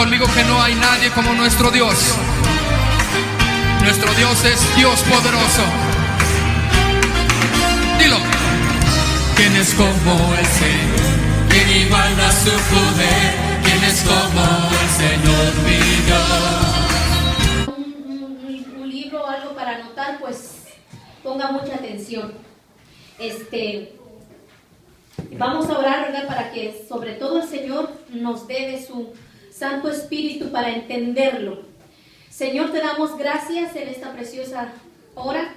conmigo que no hay nadie como nuestro Dios. Nuestro Dios es Dios poderoso. Dilo. ¿Quién es como el Señor? ¿Quién iguala su poder? ¿Quién es como el Señor mi Dios? Un libro o algo para anotar, pues ponga mucha atención. Vamos a orar, ¿verdad? Para que sobre todo el Señor nos dé de su Santo Espíritu para entenderlo. Señor, te damos gracias en esta preciosa hora.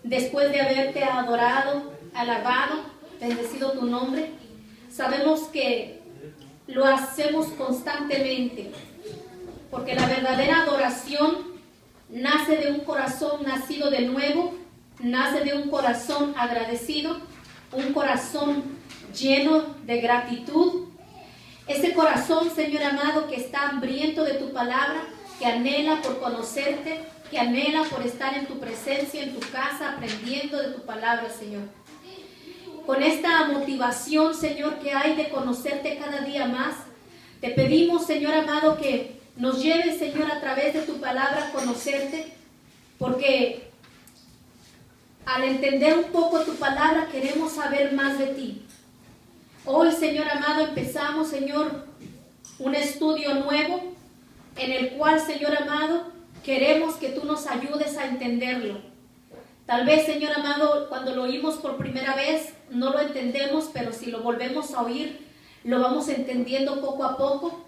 Después de haberte adorado, alabado, bendecido tu nombre, sabemos que lo hacemos constantemente, porque la verdadera adoración nace de un corazón nacido de nuevo, nace de un corazón agradecido, un corazón lleno de gratitud. Ese corazón, Señor amado, que está hambriento de tu palabra, que anhela por conocerte, que anhela por estar en tu presencia, en tu casa, aprendiendo de tu palabra, Señor. Con esta motivación, Señor, que hay de conocerte cada día más, te pedimos, Señor amado, que nos lleves, Señor, a través de tu palabra a conocerte, porque al entender un poco tu palabra queremos saber más de ti. Hoy, Señor amado, empezamos, Señor, un estudio nuevo en el cual, Señor amado, queremos que tú nos ayudes a entenderlo. Tal vez, Señor amado, cuando lo oímos por primera vez no lo entendemos, pero si lo volvemos a oír, lo vamos entendiendo poco a poco.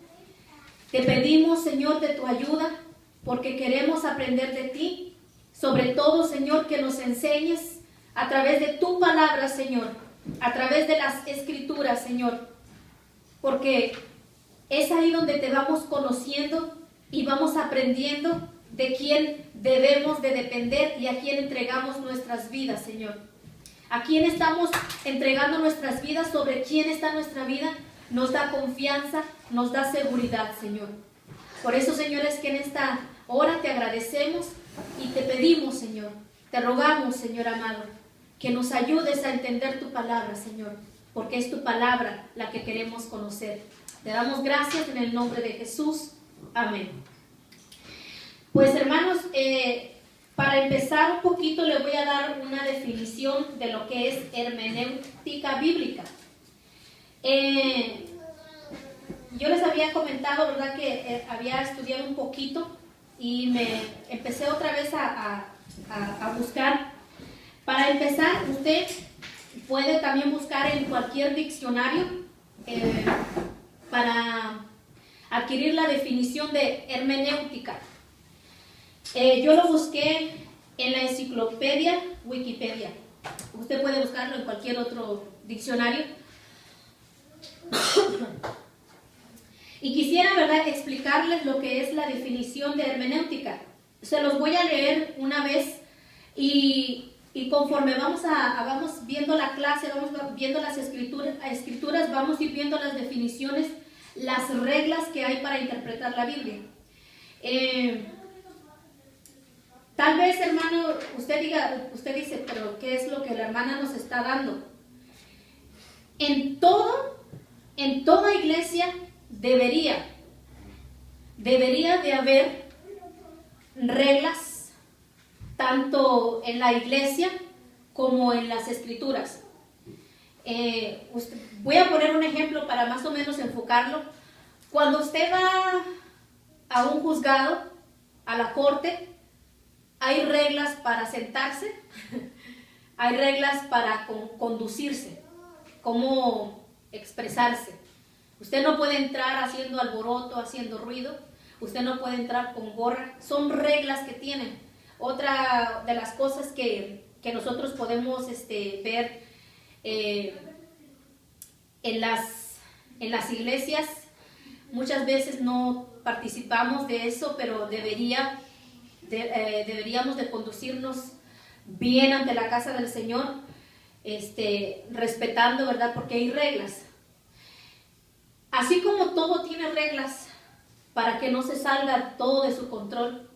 Te pedimos, Señor, de tu ayuda, porque queremos aprender de ti. Sobre todo, Señor, que nos enseñes a través de tu palabra, Señor, a través de las Escrituras, Señor, porque es ahí donde te vamos conociendo y vamos aprendiendo de quién debemos de depender y a quién entregamos nuestras vidas, Señor. A quién estamos entregando nuestras vidas, sobre quién está nuestra vida, nos da confianza, nos da seguridad, Señor. Por eso, Señor, es que en esta hora te agradecemos y te pedimos, Señor, te rogamos, Señor amado, que nos ayudes a entender tu palabra, Señor, porque es tu palabra la que queremos conocer. Te damos gracias en el nombre de Jesús. Amén. Pues, hermanos, para empezar un poquito le voy a dar una definición de lo que es hermenéutica bíblica. Yo les había comentado, ¿verdad?, que había estudiado un poquito y me empecé otra vez a buscar. Para empezar, usted puede también buscar en cualquier diccionario para adquirir la definición de hermenéutica. Yo lo busqué en la enciclopedia Wikipedia. Usted puede buscarlo en cualquier otro diccionario. Y quisiera, ¿verdad?, explicarles lo que es la definición de hermenéutica. Se los voy a leer una vez y conforme vamos viendo la clase, vamos viendo las escrituras, vamos a ir viendo las definiciones, las reglas que hay para interpretar la Biblia. Tal vez, hermano, usted dice, pero ¿qué es lo que la hermana nos está dando? En toda iglesia debería de haber reglas, tanto en la iglesia como en las escrituras. Voy a poner un ejemplo para más o menos enfocarlo. Cuando usted va a un juzgado, a la corte, hay reglas para sentarse, hay reglas para conducirse, cómo expresarse. Usted no puede entrar haciendo alboroto, haciendo ruido, usted no puede entrar con gorra, son reglas que tienen. Otra de las cosas que nosotros podemos ver en las iglesias, muchas veces no participamos de eso, pero deberíamos de conducirnos bien ante la casa del Señor, respetando, ¿verdad?, porque hay reglas. Así como todo tiene reglas para que no se salga todo de su control,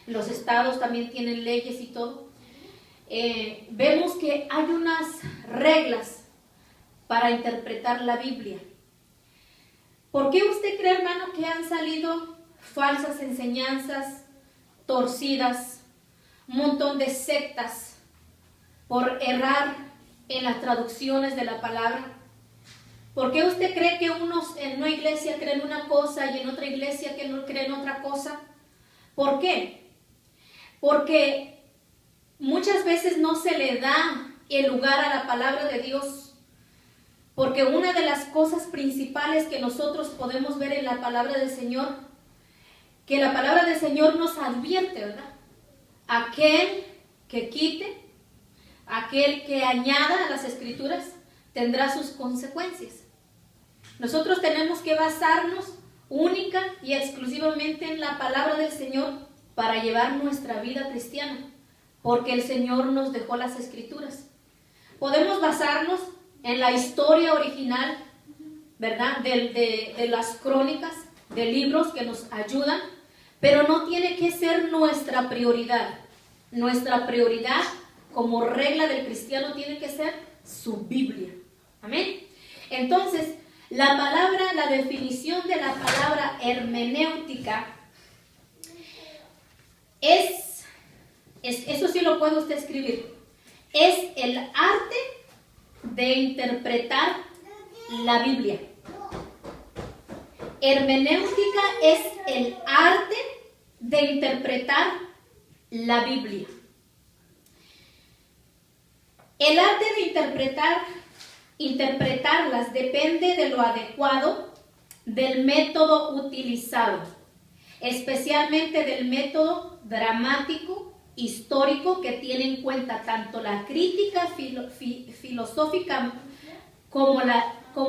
los estados también tienen leyes y todo. Vemos que hay unas reglas para interpretar la Biblia. ¿Por qué usted cree, hermano, que han salido falsas enseñanzas, torcidas, un montón de sectas por errar en las traducciones de la palabra? ¿Por qué usted cree que unos en una iglesia creen una cosa y en otra iglesia que no creen otra cosa? ¿Por qué? Porque muchas veces no se le da el lugar a la palabra de Dios. Porque una de las cosas principales que nosotros podemos ver en la palabra del Señor, que la palabra del Señor nos advierte, ¿verdad? Aquel que quite, aquel que añada a las escrituras, tendrá sus consecuencias. Nosotros tenemos que basarnos única y exclusivamente en la palabra del Señor para llevar nuestra vida cristiana, porque el Señor nos dejó las escrituras. Podemos basarnos en la historia original, ¿verdad? De las crónicas, de libros que nos ayudan, pero no tiene que ser nuestra prioridad. Nuestra prioridad como regla del cristiano tiene que ser su Biblia. Amén. Entonces, la definición de la palabra hermenéutica eso sí lo puede usted escribir, es el arte de interpretar la Biblia. Hermenéutica es el arte de interpretar la Biblia. El arte de interpretarlas depende de lo adecuado del método utilizado, especialmente del método dramático, histórico, que tiene en cuenta tanto la crítica filosófica como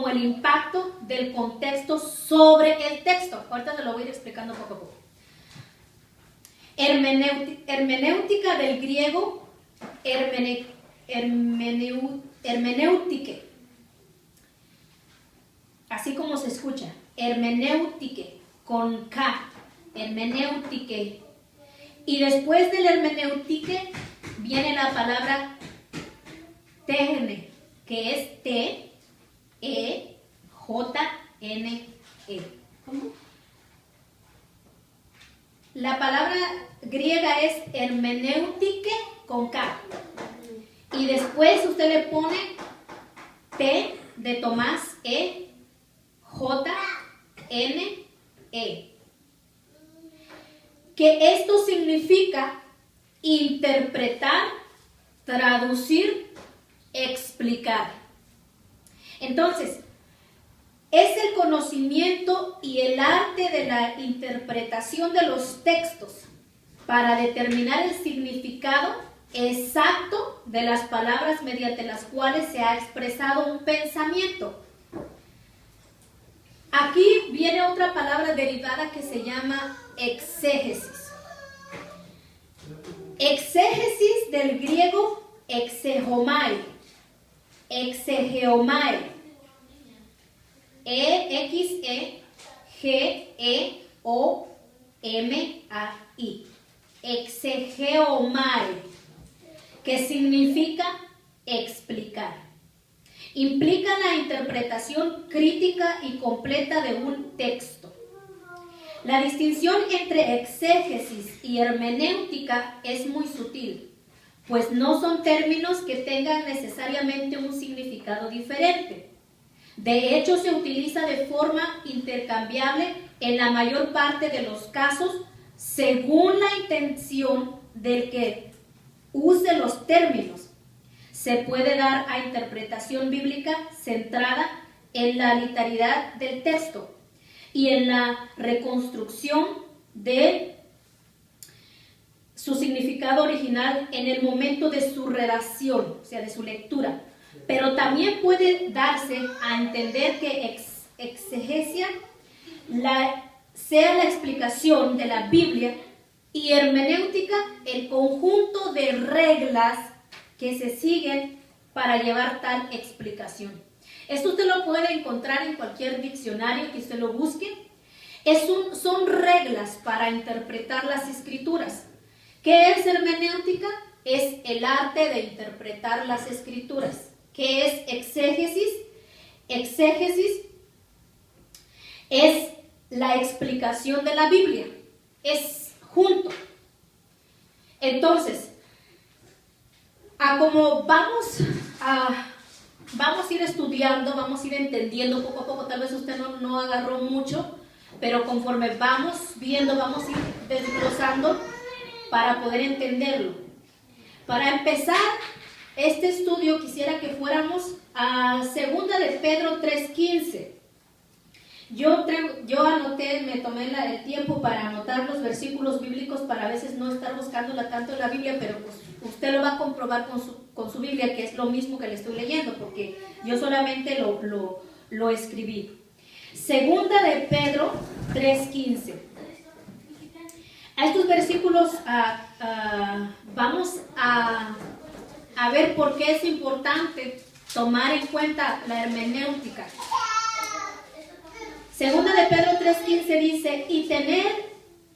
el impacto del contexto sobre el texto. Ahorita te lo voy a ir explicando poco a poco. Hermenéutica del griego hermeneutike, así como se escucha, hermeneutike, con K, hermeneutike. Y después del hermeneutique viene la palabra tejne, que es T-E-J-N-E. ¿Cómo? La palabra griega es hermeneutike con K. Y después usted le pone T de Tomás, E, J, N, E. Que esto significa interpretar, traducir, explicar. Entonces, es el conocimiento y el arte de la interpretación de los textos para determinar el significado exacto de las palabras mediante las cuales se ha expresado un pensamiento. Aquí viene otra palabra derivada que se llama exégesis. Exégesis del griego exegomai. Exegeomai. E-X-E-G-E-O-M-A-I. Exegeomai, que significa explicar. Implica la interpretación crítica y completa de un texto. La distinción entre exégesis y hermenéutica es muy sutil, pues no son términos que tengan necesariamente un significado diferente. De hecho, se utiliza de forma intercambiable en la mayor parte de los casos, según la intención del que use los términos. Se puede dar a interpretación bíblica centrada en la literalidad del texto y en la reconstrucción de su significado original en el momento de su redacción, o sea, de su lectura. Pero también puede darse a entender que exegesia sea la explicación de la Biblia y hermenéutica el conjunto de reglas que se siguen para llevar tal explicación. Esto usted lo puede encontrar en cualquier diccionario que usted lo busque. Son reglas para interpretar las escrituras. ¿Qué es hermenéutica? Es el arte de interpretar las escrituras. ¿Qué es exégesis? Exégesis es la explicación de la Biblia. Es junto. Entonces, como vamos a ir estudiando, vamos a ir entendiendo poco a poco, tal vez usted no agarró mucho, pero conforme vamos viendo, vamos a ir desglosando para poder entenderlo. Para empezar este estudio, quisiera que fuéramos a 2 de Pedro 3:15. Yo anoté, me tomé el tiempo para anotar los versículos bíblicos para a veces no estar buscándola tanto en la Biblia, pero pues usted lo va a comprobar con su Biblia, que es lo mismo que le estoy leyendo, porque yo solamente lo escribí. 2 de Pedro 3:15. A estos versículos vamos a ver por qué es importante tomar en cuenta la hermenéutica. 2 de Pedro 3:15 dice: y tener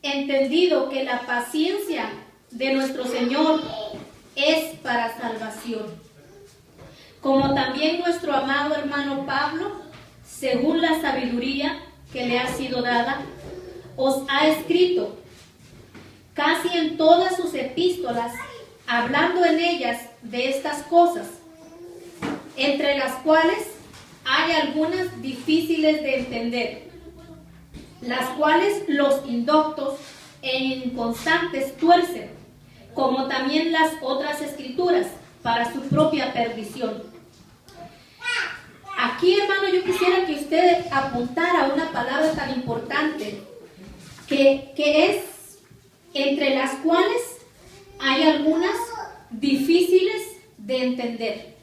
entendido que la paciencia de nuestro Señor es para salvación, como también nuestro amado hermano Pablo, según la sabiduría que le ha sido dada, os ha escrito casi en todas sus epístolas, hablando en ellas de estas cosas, entre las cuales hay algunas difíciles de entender, las cuales los indoctos e inconstantes tuercen, como también las otras escrituras, para su propia perdición. Aquí, hermano, yo quisiera que usted apuntara una palabra tan importante, que es entre las cuales hay algunas difíciles de entender.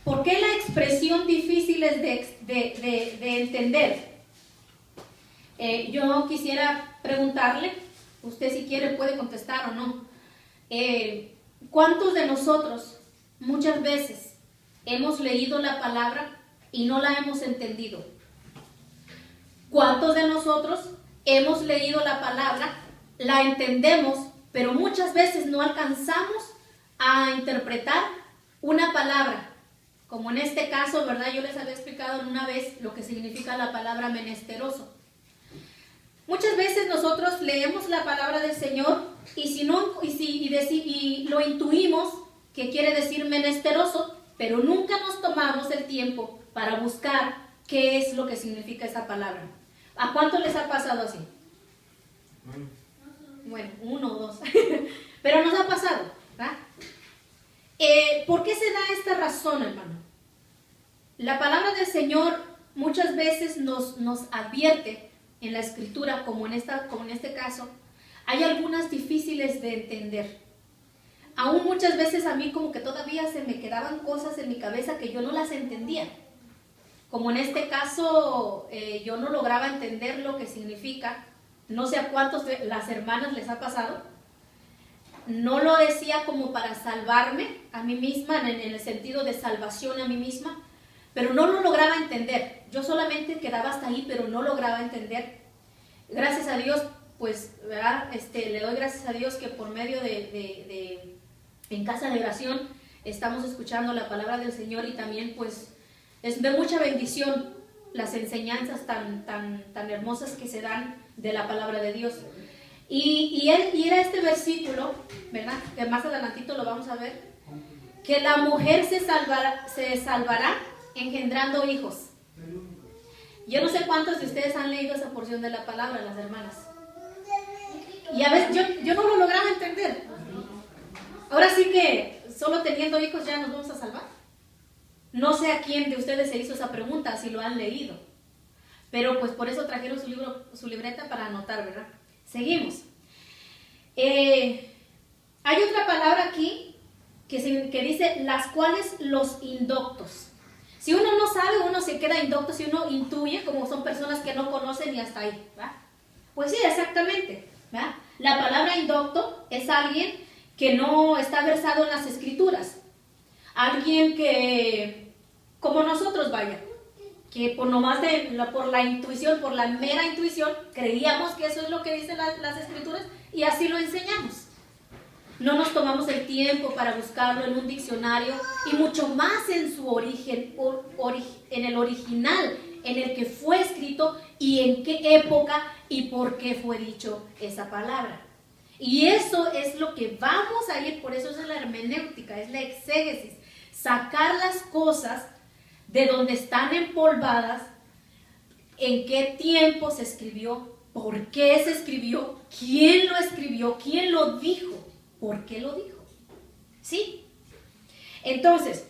¿Por qué la expresión difíciles de entender? Yo quisiera preguntarle, usted si quiere puede contestar o no. ¿Cuántos de nosotros muchas veces hemos leído la palabra y no la hemos entendido? ¿Cuántos de nosotros hemos leído la palabra, la entendemos, pero muchas veces no alcanzamos a interpretar una palabra? Como en este caso, ¿verdad? Yo les había explicado una vez lo que significa la palabra menesteroso. Muchas veces nosotros leemos la palabra del Señor y lo intuimos que quiere decir menesteroso, pero nunca nos tomamos el tiempo para buscar qué es lo que significa esa palabra. ¿A cuántos les ha pasado así? Bueno, 1 o 2. Pero nos ha pasado, ¿verdad? ¿Por qué se da esta razón, hermano? La palabra del Señor muchas veces nos advierte en la Escritura, como en este caso, hay algunas difíciles de entender. Aún muchas veces a mí como que todavía se me quedaban cosas en mi cabeza que yo no las entendía. Como en este caso, yo no lograba entender lo que significa. No sé a cuántos de las hermanas les ha pasado. No lo decía como para salvarme a mí misma, en el sentido de salvación a mí misma, pero no lo lograba entender. Yo solamente quedaba hasta ahí, pero no lograba entender. Gracias a Dios, pues, ¿verdad? Le doy gracias a Dios que por medio en casa de oración estamos escuchando la palabra del Señor, y también pues es de mucha bendición las enseñanzas tan hermosas que se dan de la palabra de Dios. Y era este versículo, ¿verdad? Que más adelantito lo vamos a ver, que la mujer se salvará engendrando hijos. Yo no sé cuántos de ustedes han leído esa porción de la palabra, las hermanas. Y a veces yo no lo lograba entender. Ahora sí que solo teniendo hijos ya nos vamos a salvar. No sé a quién de ustedes se hizo esa pregunta, si lo han leído. Pero pues por eso trajeron su libreta para anotar, ¿verdad? Seguimos. Hay otra palabra aquí que dice las cuales los indoctos. Si uno no sabe, uno se queda indocto. Si uno intuye, como son personas que no conocen, y hasta ahí, ¿verdad? Pues sí, exactamente, ¿verdad? La palabra indocto es alguien que no está versado en las escrituras. Alguien que, como nosotros, vaya, que por la intuición, por la mera intuición, creíamos que eso es lo que dicen las escrituras y así lo enseñamos. No nos tomamos el tiempo para buscarlo en un diccionario, y mucho más en su origen, en el original, en el que fue escrito y en qué época y por qué fue dicho esa palabra. Y eso es lo que vamos a ir, por eso es la hermenéutica, es la exégesis, sacar las cosas de donde están empolvadas, en qué tiempo se escribió, por qué se escribió, quién lo escribió, quién lo dijo, por qué lo dijo. ¿Sí? Entonces,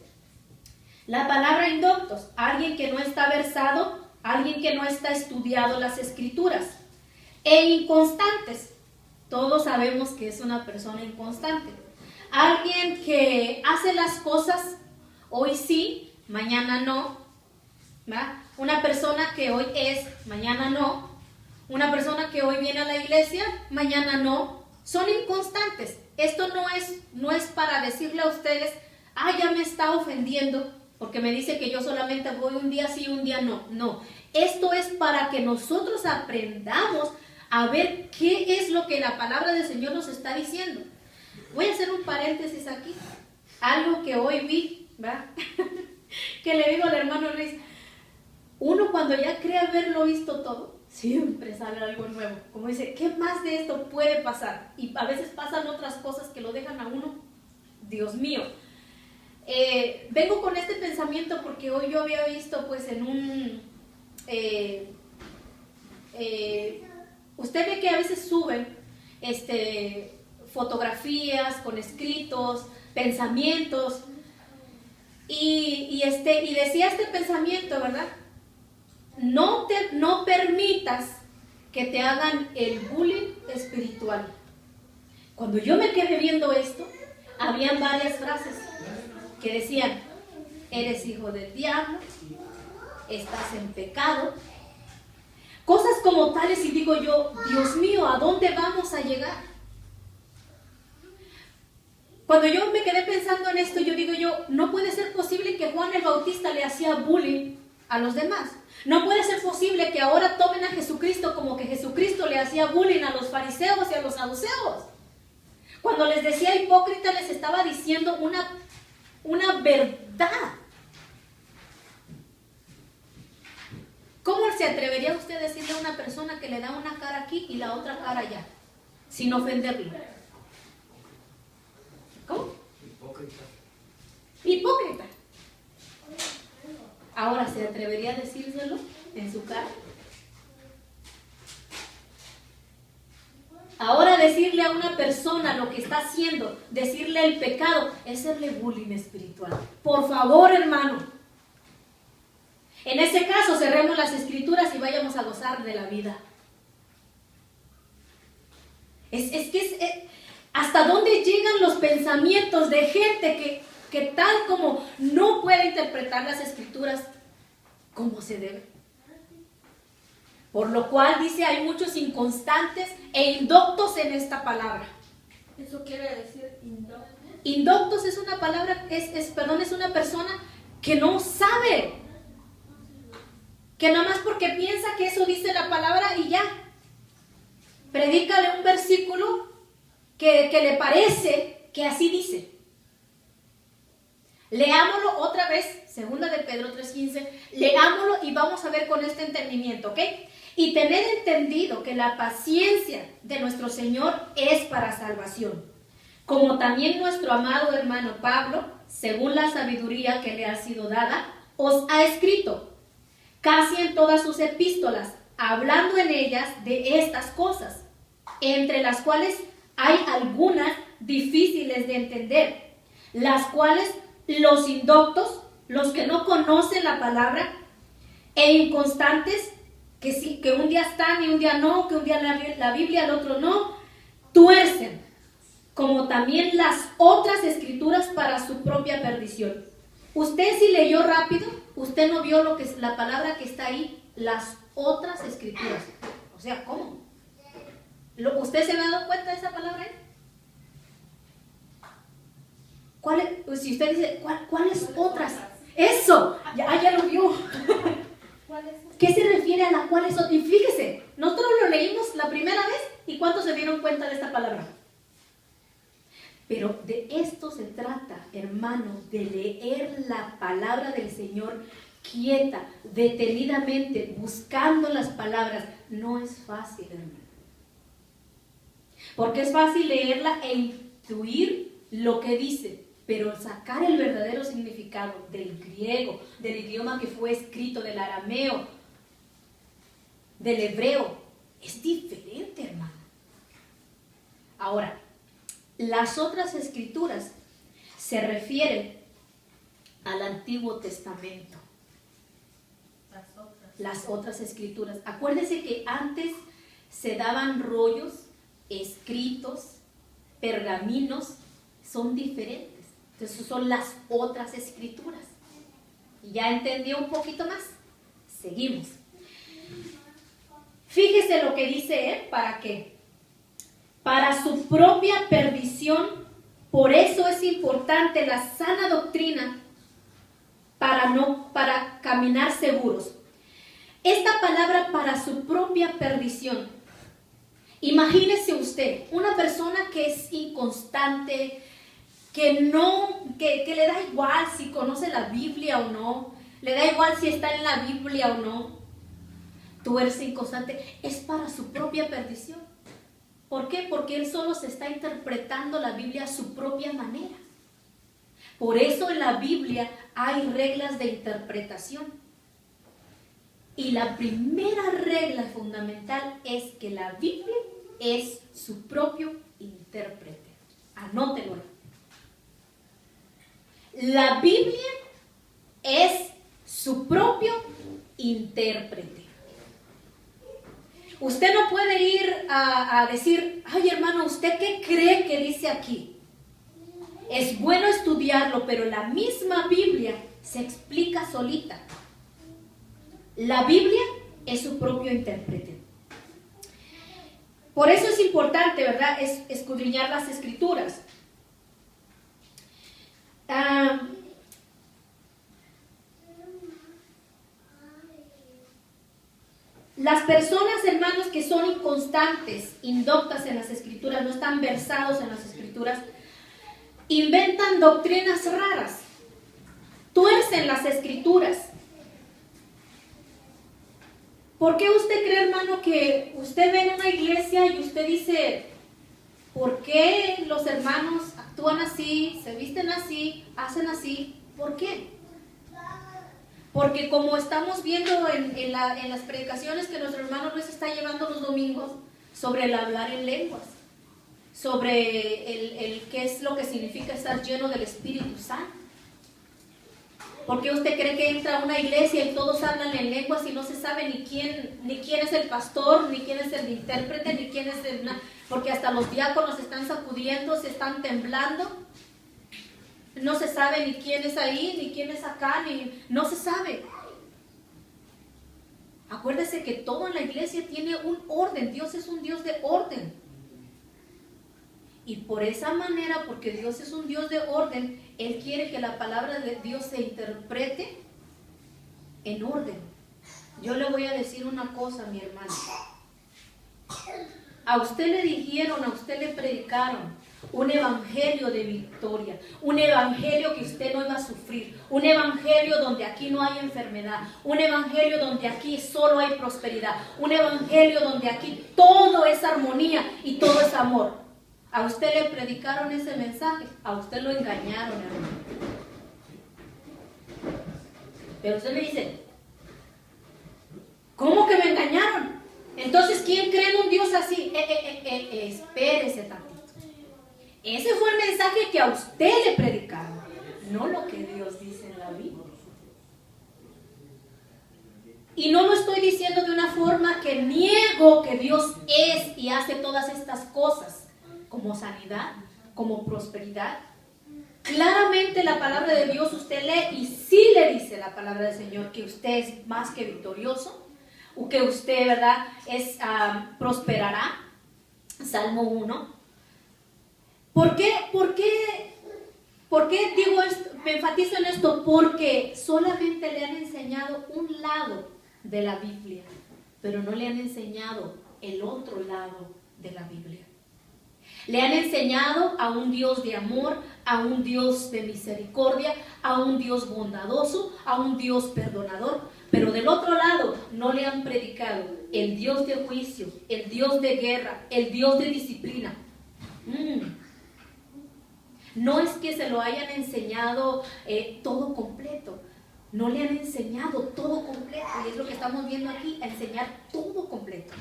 la palabra indoctos, alguien que no está versado, alguien que no está estudiado las escrituras. E inconstantes, todos sabemos que es una persona inconstante. Alguien que hace las cosas hoy sí, mañana no. ¿Va? Una persona que hoy es, mañana no. Una persona que hoy viene a la iglesia, mañana no. Son inconstantes. Esto no es para decirle a ustedes, ya me está ofendiendo porque me dice que yo solamente voy un día sí, un día no. No, esto es para que nosotros aprendamos a ver qué es lo que la palabra del Señor nos está diciendo. Voy a hacer un paréntesis aquí. Algo que hoy vi, ¿va? Que le digo al hermano Luis, uno cuando ya cree haberlo visto todo, siempre sale algo nuevo. Como dice, ¿qué más de esto puede pasar? Y a veces pasan otras cosas que lo dejan a uno, Dios mío. Vengo con este pensamiento porque hoy yo había visto pues en un... usted ve que a veces suben fotografías con escritos, pensamientos, y decía este pensamiento, ¿verdad? No permitas que te hagan el bullying espiritual. Cuando yo me quedé viendo esto, habían varias frases que decían, eres hijo del diablo, estás en pecado, cosas como tales, y digo yo, Dios mío, ¿a dónde vamos a llegar? Cuando yo me quedé pensando en esto, yo digo yo, no puede ser posible que Juan el Bautista le hacía bullying a los demás. No puede ser posible que ahora tomen a Jesucristo como que Jesucristo le hacía bullying a los fariseos y a los saduceos. Cuando les decía hipócrita, les estaba diciendo una verdad. ¿Cómo se atrevería usted a decirle a una persona que le da una cara aquí y la otra cara allá, sin ofenderlo? ¿Cómo? Hipócrita. Ahora, ¿se atrevería a decírselo en su cara? Ahora decirle a una persona lo que está haciendo, decirle el pecado, es hacerle bullying espiritual. Por favor, hermano. En ese caso, cerremos las escrituras y vayamos a gozar de la vida. ¿Hasta dónde llegan los pensamientos de gente que tal como no puede interpretar las escrituras como se debe? Por lo cual dice, hay muchos inconstantes e indoctos en esta palabra. ¿Eso quiere decir indoctos? Indoctos es una palabra, es una persona que no sabe, que nada más porque piensa que eso dice la palabra y ya. Predícale un versículo que le parece que así dice. Leámoslo otra vez, 2 de Pedro 3:15, leámoslo y vamos a ver con este entendimiento, ¿ok? Y tened entendido que la paciencia de nuestro Señor es para salvación, como también nuestro amado hermano Pablo, según la sabiduría que le ha sido dada, os ha escrito, casi en todas sus epístolas, hablando en ellas de estas cosas, entre las cuales hay algunas difíciles de entender, las cuales los indoctos, los que no conocen la palabra, e inconstantes, que un día están y un día no, que un día la Biblia, el otro no, tuercen, como también las otras escrituras para su propia perdición. Usted si leyó rápido, usted no vio lo que es la palabra que está ahí, las otras escrituras. O sea, ¿cómo? ¿Usted se me ha dado cuenta de esa palabra? Si usted dice, ¿cuáles otras? Eso, ya lo vio. ¿Qué se refiere a las cuales otras? Y fíjese, nosotros lo leímos la primera vez y ¿cuántos se dieron cuenta de esta palabra? Pero de esto se trata, hermanos, de leer la palabra del Señor quieta, detenidamente, buscando las palabras, no es fácil, hermano. Porque es fácil leerla e intuir lo que dice, pero sacar el verdadero significado del griego, del idioma que fue escrito, del arameo, del hebreo, es diferente, hermano. Ahora, las otras escrituras se refieren al Antiguo Testamento. Las otras escrituras. Acuérdense que antes se daban rollos, escritos, pergaminos, son diferentes. Entonces son las otras escrituras. Y ya entendió un poquito más. Seguimos. Fíjese lo que dice, ¿para qué? Para su propia perdición. Por eso es importante la sana doctrina para caminar seguros. Esta palabra para su propia perdición. Imagínese usted, una persona que es inconstante, que le da igual si conoce la Biblia o no, le da igual si está en la Biblia o no. Tú eres inconstante, es para su propia perdición. ¿Por qué? Porque él solo se está interpretando la Biblia a su propia manera. Por eso en la Biblia hay reglas de interpretación. Y la primera regla fundamental es que la Biblia es su propio intérprete. Anótelo. La Biblia es su propio intérprete. Usted no puede ir a decir, ay hermano, ¿usted qué cree que dice aquí? Es bueno estudiarlo, pero la misma Biblia se explica solita. La Biblia es su propio intérprete. Por eso es importante, ¿verdad?, es escudriñar las Escrituras. Las personas, hermanos, que son inconstantes, indoctas en las Escrituras, no están versados en las Escrituras, inventan doctrinas raras, tuercen las Escrituras. ¿Por qué usted cree, hermano, que usted ve en una iglesia y usted dice, ¿por qué los hermanos actúan así, se visten así, hacen así? ¿Por qué? Porque como estamos viendo en las predicaciones que nuestro hermano Luis está llevando los domingos, sobre el hablar en lenguas, sobre el qué es lo que significa estar lleno del Espíritu Santo. ¿Por qué usted cree que entra a una iglesia y todos hablan en lenguas y no se sabe ni quién es el pastor, ni quién es el intérprete, ni quién es el... Porque hasta los diáconos están sacudiendo, se están temblando. No se sabe ni quién es ahí, ni quién es acá, no se sabe. Acuérdese que todo en la iglesia tiene un orden. Dios es un Dios de orden. Y por esa manera, porque Dios es un Dios de orden, Él quiere que la palabra de Dios se interprete en orden. Yo le voy a decir una cosa, mi hermano. A usted le dijeron, a usted le predicaron un evangelio de victoria, un evangelio que usted no iba a sufrir, un evangelio donde aquí no hay enfermedad, un evangelio donde aquí solo hay prosperidad, un evangelio donde aquí todo es armonía y todo es amor. A usted le predicaron ese mensaje, a usted lo engañaron, hermano. Pero usted me dice, ¿cómo que me engañaron? Entonces, ¿quién cree en un Dios así? Espérese tantito. Ese fue el mensaje que a usted le predicaron, no lo que Dios dice en la Biblia. Y no lo estoy diciendo de una forma que niego que Dios es y hace todas estas cosas, como sanidad, como prosperidad. Claramente la palabra de Dios usted lee y sí le dice la palabra del Señor que usted es más que victorioso, o que usted, ¿verdad?, prosperará. Salmo 1. ¿Por qué digo esto? Me enfatizo en esto porque solamente le han enseñado un lado de la Biblia, pero no le han enseñado el otro lado de la Biblia. Le han enseñado a un Dios de amor, a un Dios de misericordia, a un Dios bondadoso, a un Dios perdonador. Pero del otro lado no le han predicado el Dios de juicio, el Dios de guerra, el Dios de disciplina. No es que se lo hayan enseñado todo completo. No le han enseñado todo completo. Y es lo que estamos viendo aquí, a enseñar todo completo.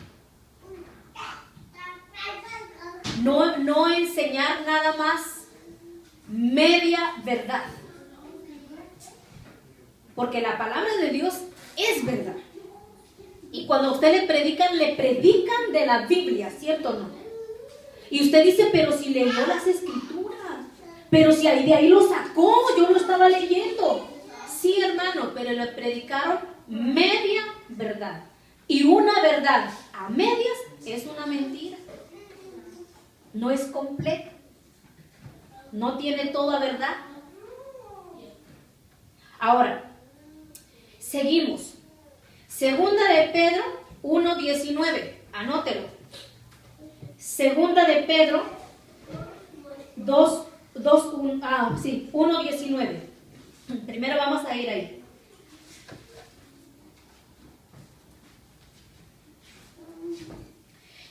No enseñar nada más media verdad. Porque la palabra de Dios es verdad. Y cuando a usted le predican de la Biblia, ¿cierto o no? Y usted dice, pero si leyó las escrituras, pero si de ahí lo sacó, yo lo estaba leyendo. Sí, hermano, pero le predicaron media verdad. Y una verdad a medias es una mentira. No es completa. No tiene toda verdad. Ahora, seguimos. Segunda de Pedro 1:19. Anótelo. Segunda de Pedro 1:19. Primero vamos a ir ahí.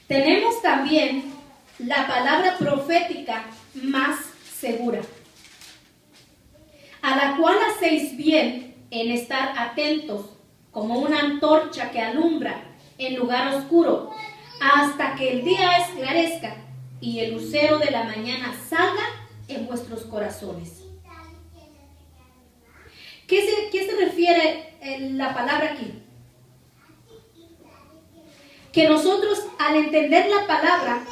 Tenemos también la palabra profética más segura, a la cual hacéis bien en estar atentos, como una antorcha que alumbra en lugar oscuro, hasta que el día esclarezca y el lucero de la mañana salga en vuestros corazones. ¿Qué se refiere la palabra aquí? Que nosotros, al entender la palabra,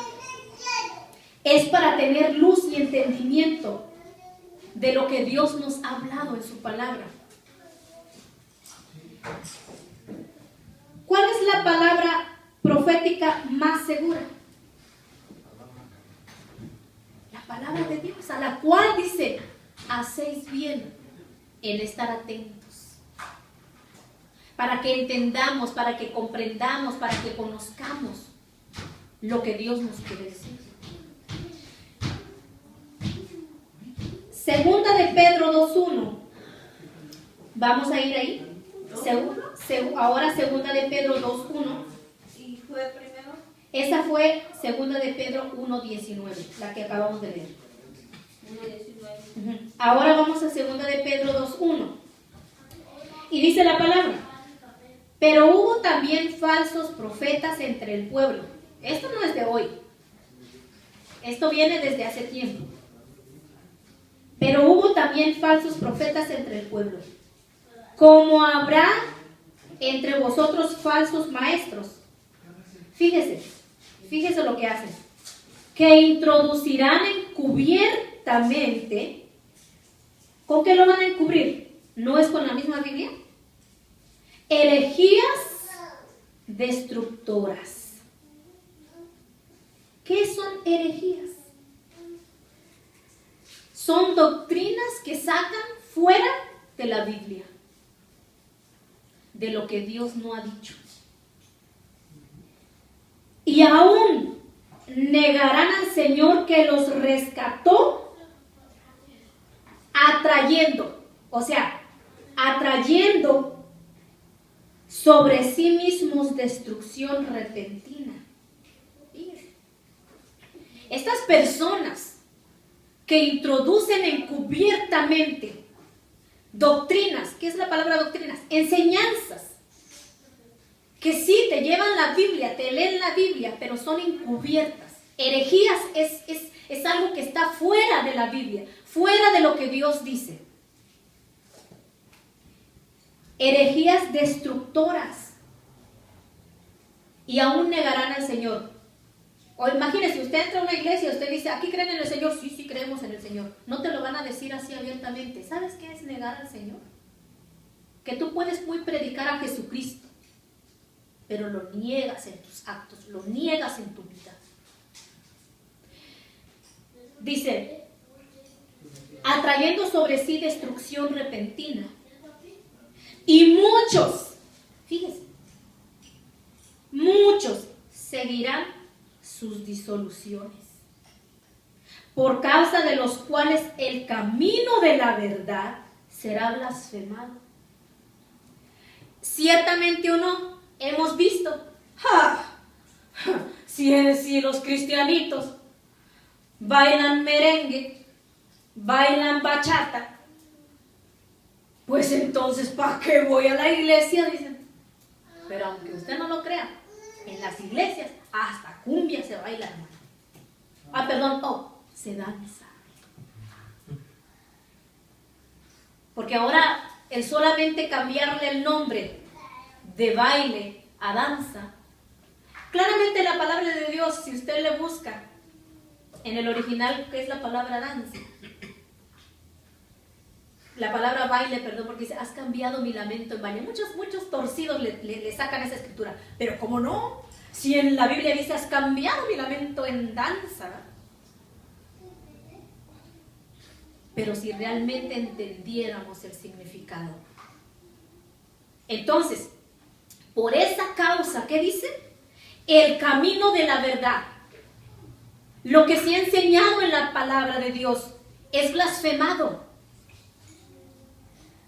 es para tener luz y entendimiento de lo que Dios nos ha hablado en su palabra. ¿Cuál es la palabra profética más segura? La palabra de Dios, a la cual dice, hacéis bien en estar atentos, para que entendamos, para que comprendamos, para que conozcamos lo que Dios nos quiere decir. Segunda de Pedro 2:1. Vamos a ir ahí. Ahora segunda de Pedro 2:1. ¿Y fue primero? Esa fue segunda de Pedro 1:19, la que acabamos de leer. 1:19. Ahora vamos a segunda de Pedro 2:1. Y dice la palabra: pero hubo también falsos profetas entre el pueblo. Esto no es de hoy. Esto viene desde hace tiempo. Pero hubo también falsos profetas entre el pueblo, como habrá entre vosotros falsos maestros. Fíjese lo que hacen. Que introducirán encubiertamente. ¿Con qué lo van a encubrir? ¿No es con la misma Biblia? Herejías destructoras. ¿Qué son herejías? Son doctrinas que sacan fuera de la Biblia, de lo que Dios no ha dicho. Y aún negarán al Señor que los rescató, atrayendo sobre sí mismos destrucción repentina. Estas personas que introducen encubiertamente doctrinas, ¿qué es la palabra doctrinas? Enseñanzas, que sí te llevan la Biblia, te leen la Biblia, pero son encubiertas. Herejías es algo que está fuera de la Biblia, fuera de lo que Dios dice. Herejías destructoras. Y aún negarán al Señor. O imagínese, usted entra a una iglesia y usted dice, ¿aquí creen en el Señor? Sí, sí creemos en el Señor. No te lo van a decir así abiertamente. ¿Sabes qué es negar al Señor? Que tú puedes muy predicar a Jesucristo, pero lo niegas en tus actos, lo niegas en tu vida. Dice, atrayendo sobre sí destrucción repentina. Y muchos, fíjese, muchos seguirán sus disoluciones. por causa de los cuales el camino de la verdad será blasfemado. Ciertamente o no, hemos visto, si los cristianitos bailan merengue, bailan bachata, pues entonces ¿para qué voy a la iglesia? Dicen. Pero aunque usted no lo crea, en las iglesias hasta cumbia se baila, hermano. Se danza. Porque ahora el solamente cambiarle el nombre de baile a danza, claramente la palabra de Dios, si usted le busca en el original, que es la palabra danza, la palabra baile, perdón, porque dice, has cambiado mi lamento en baile. Muchos torcidos le sacan esa escritura, pero ¿cómo no? Si en la Biblia dice, has cambiado mi lamento en danza. Pero si realmente entendiéramos el significado. Entonces, por esa causa, ¿qué dice? El camino de la verdad, lo que se ha enseñado en la palabra de Dios, es blasfemado.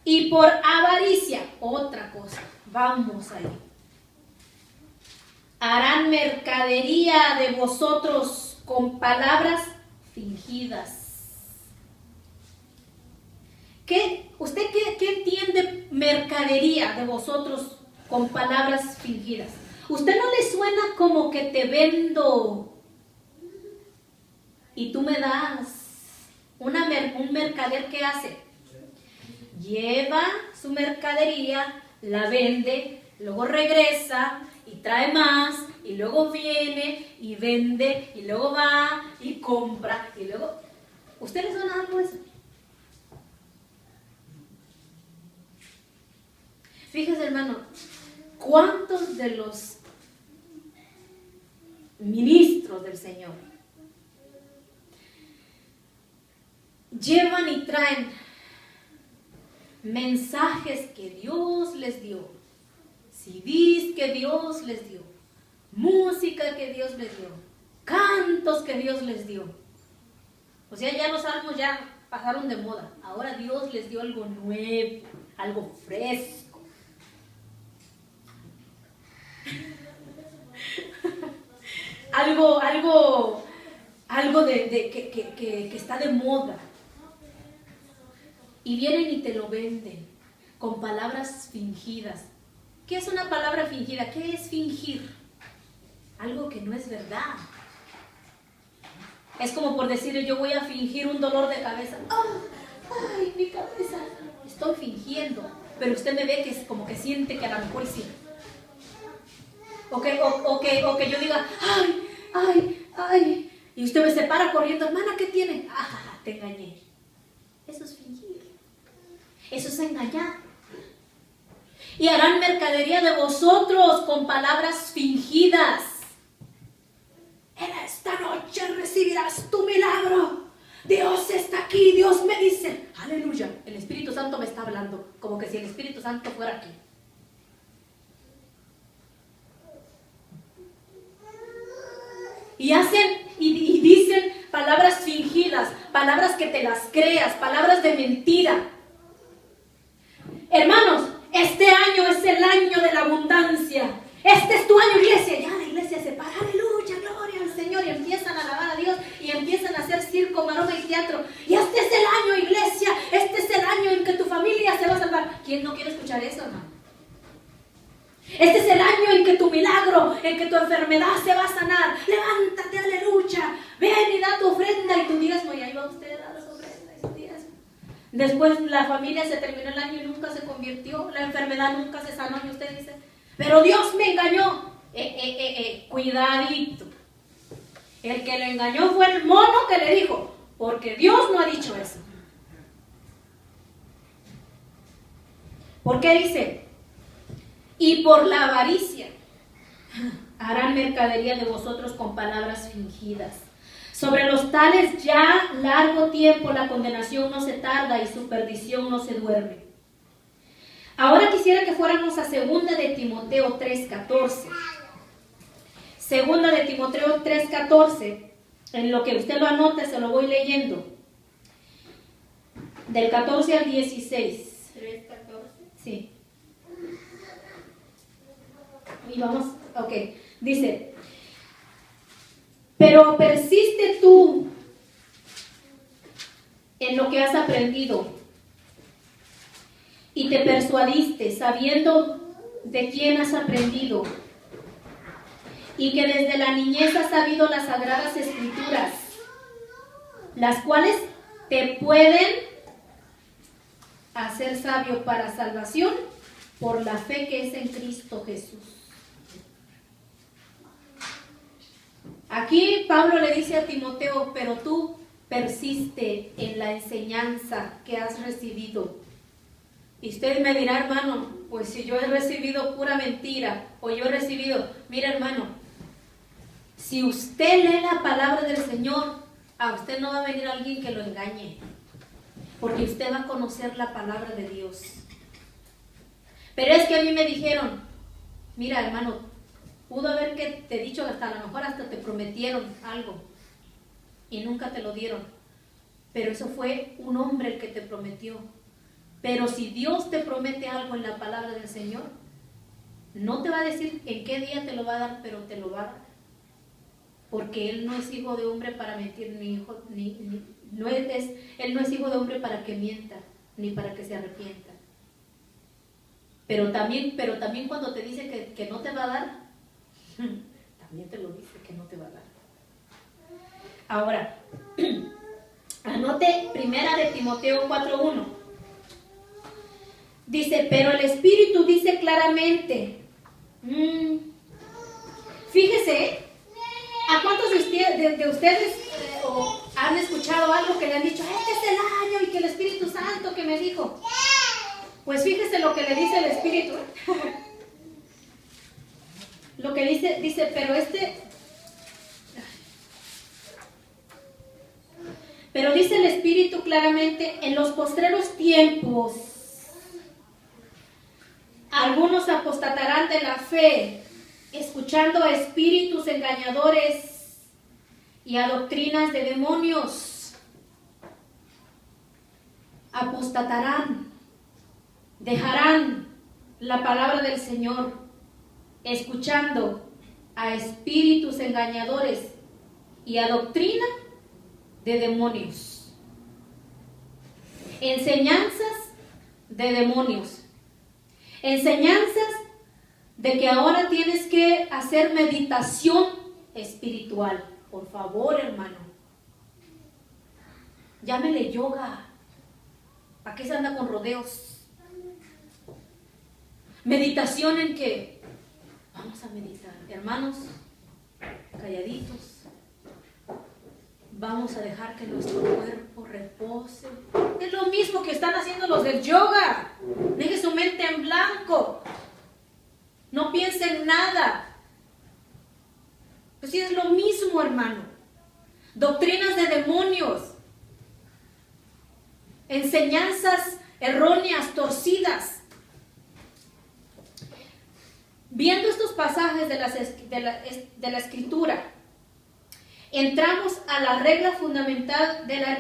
Y por avaricia, otra cosa, vamos ahí. Harán mercadería de vosotros con palabras fingidas. ¿Usted qué entiende mercadería de vosotros con palabras fingidas? ¿Usted no le suena como que te vendo y tú me das un mercader que hace? Lleva su mercadería, la vende, luego regresa y trae más, y luego viene y vende, y luego va y compra, y luego... ¿Usted le suena algo de eso? Fíjese, hermano, ¿cuántos de los ministros del Señor llevan y traen mensajes que Dios les dio, CDs que Dios les dio, música que Dios les dio, cantos que Dios les dio? O sea, ya los salmos ya pasaron de moda. Ahora Dios les dio algo nuevo, algo fresco. algo que está de moda, y vienen y te lo venden con palabras fingidas. ¿Qué es una palabra fingida? ¿Qué es fingir? Algo que no es verdad. Es como por decirle, yo voy a fingir un dolor de cabeza. ¡Ay, mi cabeza! Estoy fingiendo, pero usted me ve que es como que siente que a lo mejor sí. O que yo diga, ¡ay! Y usted me se para corriendo, hermana, ¿qué tiene? Te engañé. Eso es fingir. Eso es engañar. Y harán mercadería de vosotros con palabras fingidas. En esta noche recibirás tu milagro. Dios está aquí, Dios me dice. Aleluya, el Espíritu Santo me está hablando. Como que si el Espíritu Santo fuera aquí. Y hacen y dicen palabras fingidas, palabras que te las creas, palabras de mentira. Hermanos, este año es el año de la abundancia. Este es tu año, iglesia. Ya la iglesia se para, aleluya, gloria al Señor, y empiezan a alabar a Dios y empiezan a hacer circo, maroma y teatro. Y este es el año, iglesia, este es el año en que tu familia se va a salvar. ¿Quién no quiere escuchar eso, hermano? Este es el año en que tu milagro, en que tu enfermedad se va a sanar. Levántate, aleluya. Ven y da tu ofrenda y tu diezmo. Y ahí va usted a dar las ofrendas y su diezmo. Después la familia se terminó el año y nunca se convirtió. La enfermedad nunca se sanó. Y usted dice, pero Dios me engañó. Cuidadito. El que le engañó fue el mono que le dijo, porque Dios no ha dicho eso. ¿Por qué dice? Y por la avaricia harán mercadería de vosotros con palabras fingidas. Sobre los tales ya largo tiempo la condenación no se tarda y su perdición no se duerme. Ahora quisiera que fuéramos a 2 de Timoteo 3:14. 2 de Timoteo 3:14 En lo que usted lo anota, se lo voy leyendo. Del 14 al 16. 3:14. Sí. Y vamos, ok. Dice, pero persiste tú en lo que has aprendido y te persuadiste sabiendo de quién has aprendido y que desde la niñez has sabido las sagradas escrituras, las cuales te pueden hacer sabio para salvación por la fe que es en Cristo Jesús. Aquí Pablo le dice a Timoteo, pero tú persiste en la enseñanza que has recibido. Y usted me dirá, hermano, pues si yo he recibido pura mentira, o yo he recibido, mira hermano, si usted lee la palabra del Señor, a usted no va a venir alguien que lo engañe, porque usted va a conocer la palabra de Dios. Pero es que a mí me dijeron, mira hermano, pudo haber que te dicho, hasta a lo mejor hasta te prometieron algo y nunca te lo dieron, pero eso fue un hombre el que te prometió. Pero si Dios te promete algo en la palabra del Señor, no te va a decir en qué día te lo va a dar, pero te lo va a dar, porque Él no es hijo de hombre para mentir, él no es hijo de hombre para que mienta, ni para que se arrepienta. Pero también cuando te dice que no te va a dar, también te lo dice que no te va a dar. Ahora, anote primera de Timoteo 4:1. Dice, pero el Espíritu dice claramente, fíjese, ¿a cuántos de ustedes han escuchado algo que le han dicho, este es el año y que el Espíritu Santo que me dijo? Pues fíjese lo que le dice el Espíritu. Lo que dice, pero dice el Espíritu claramente, en los postreros tiempos, algunos apostatarán de la fe, escuchando a espíritus engañadores y a doctrinas de demonios. Apostatarán, dejarán la palabra del Señor, escuchando a espíritus engañadores y a doctrina de demonios. Enseñanzas de demonios. Enseñanzas de que ahora tienes que hacer meditación espiritual. Por favor, hermano. Llámele yoga. ¿Para qué se anda con rodeos? Meditación en que vamos a meditar. Hermanos, calladitos. Vamos a dejar que nuestro cuerpo repose. Es lo mismo que están haciendo los del yoga. Deje su mente en blanco. No piense en nada. Pues sí, es lo mismo, hermano. Doctrinas de demonios. Enseñanzas erróneas, torcidas. Viendo estos pasajes de la Escritura, entramos a la regla fundamental de la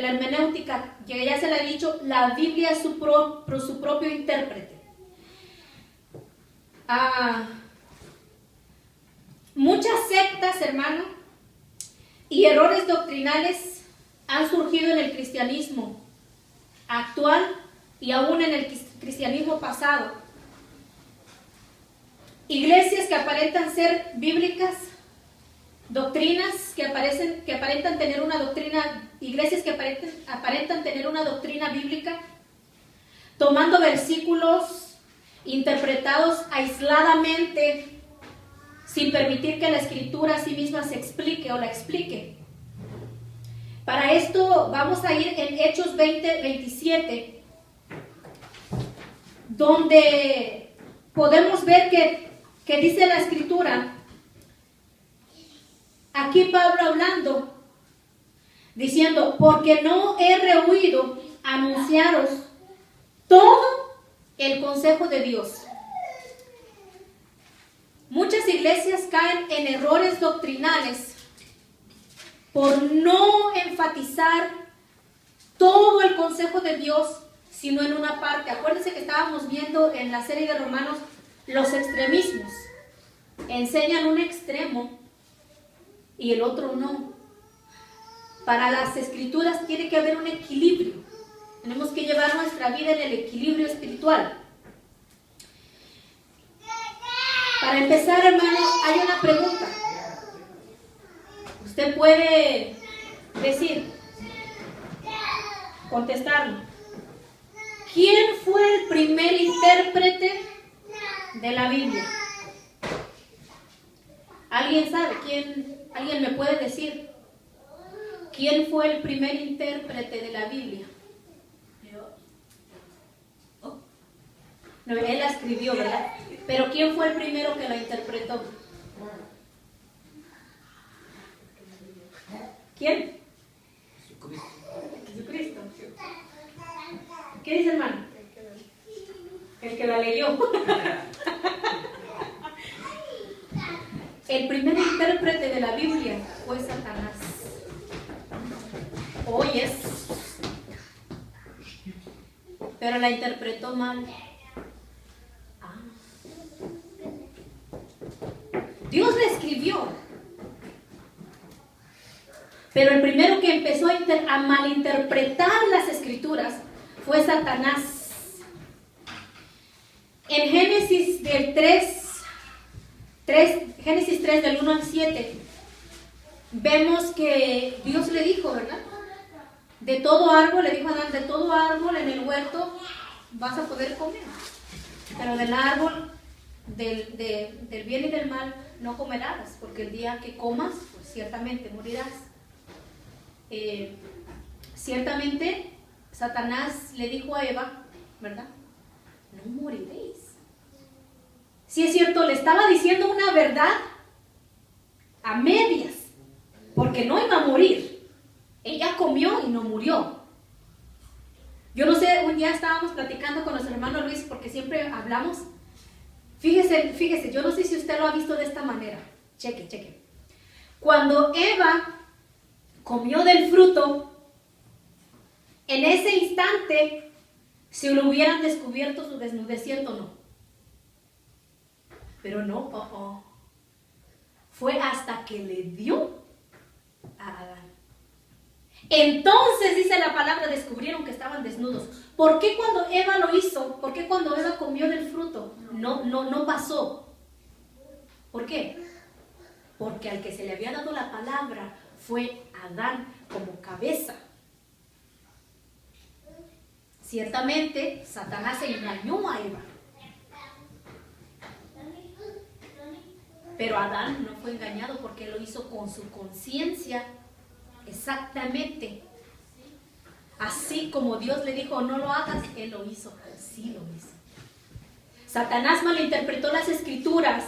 hermenéutica, que ya se le ha dicho, la Biblia es su propio intérprete. Muchas sectas, hermano, y errores doctrinales han surgido en el cristianismo actual y aún en el cristianismo pasado. Iglesias que aparentan ser bíblicas, doctrinas que aparentan tener una doctrina, iglesias que aparentan tener una doctrina bíblica, tomando versículos interpretados aisladamente, sin permitir que la Escritura a sí misma se explique o la explique. Para esto vamos a ir en Hechos 20:27, donde podemos ver que dice la Escritura, aquí Pablo hablando, diciendo, porque no he rehuido anunciaros todo el consejo de Dios. Muchas iglesias caen en errores doctrinales por no enfatizar todo el consejo de Dios, sino en una parte. Acuérdense que estábamos viendo en la serie de Romanos los extremismos. Enseñan un extremo y el otro no. Para las escrituras tiene que haber un equilibrio. Tenemos que llevar nuestra vida en el equilibrio espiritual. Para empezar, hermanos, hay una pregunta. Usted puede decir, contestarlo. ¿Quién fue el primer intérprete de la Biblia? ¿Alguien sabe? ¿Alguien me puede decir? ¿Quién fue el primer intérprete de la Biblia? No, él la escribió, ¿verdad? Pero ¿quién fue el primero que la interpretó? ¿Quién? Jesucristo. ¿Qué dice, hermano? El que la leyó. El primer intérprete de la Biblia fue Satanás. Oyes. Pero la interpretó mal. Dios le escribió. Pero el primero que empezó a malinterpretar las escrituras fue Satanás. En Génesis 3 del 1 al 7, vemos que Dios le dijo, ¿verdad? De todo árbol, le dijo a Adán, de todo árbol en el huerto vas a poder comer. Pero del árbol del bien y del mal no comerás, porque el día que comas, pues ciertamente morirás. Ciertamente, Satanás le dijo a Eva, ¿verdad? No moriréis. Si es cierto, le estaba diciendo una verdad a medias, porque no iba a morir. Ella comió y no murió. Yo no sé, un día estábamos platicando con nuestro hermano Luis, porque siempre hablamos. Fíjese, yo no sé si usted lo ha visto de esta manera. Cheque. Cuando Eva comió del fruto, en ese instante, si lo hubieran descubierto su desnudez, ¿cierto o no? Pero no, fue hasta que le dio a Adán. Entonces, dice la palabra, descubrieron que estaban desnudos. ¿Por qué cuando Eva lo hizo? ¿Por qué cuando Eva comió del fruto? No pasó. ¿Por qué? Porque al que se le había dado la palabra fue Adán como cabeza. Ciertamente, Satanás engañó a Eva. Pero Adán no fue engañado porque él lo hizo con su conciencia exactamente. Así como Dios le dijo, no lo hagas, él lo hizo, sí lo hizo. Satanás malinterpretó las escrituras,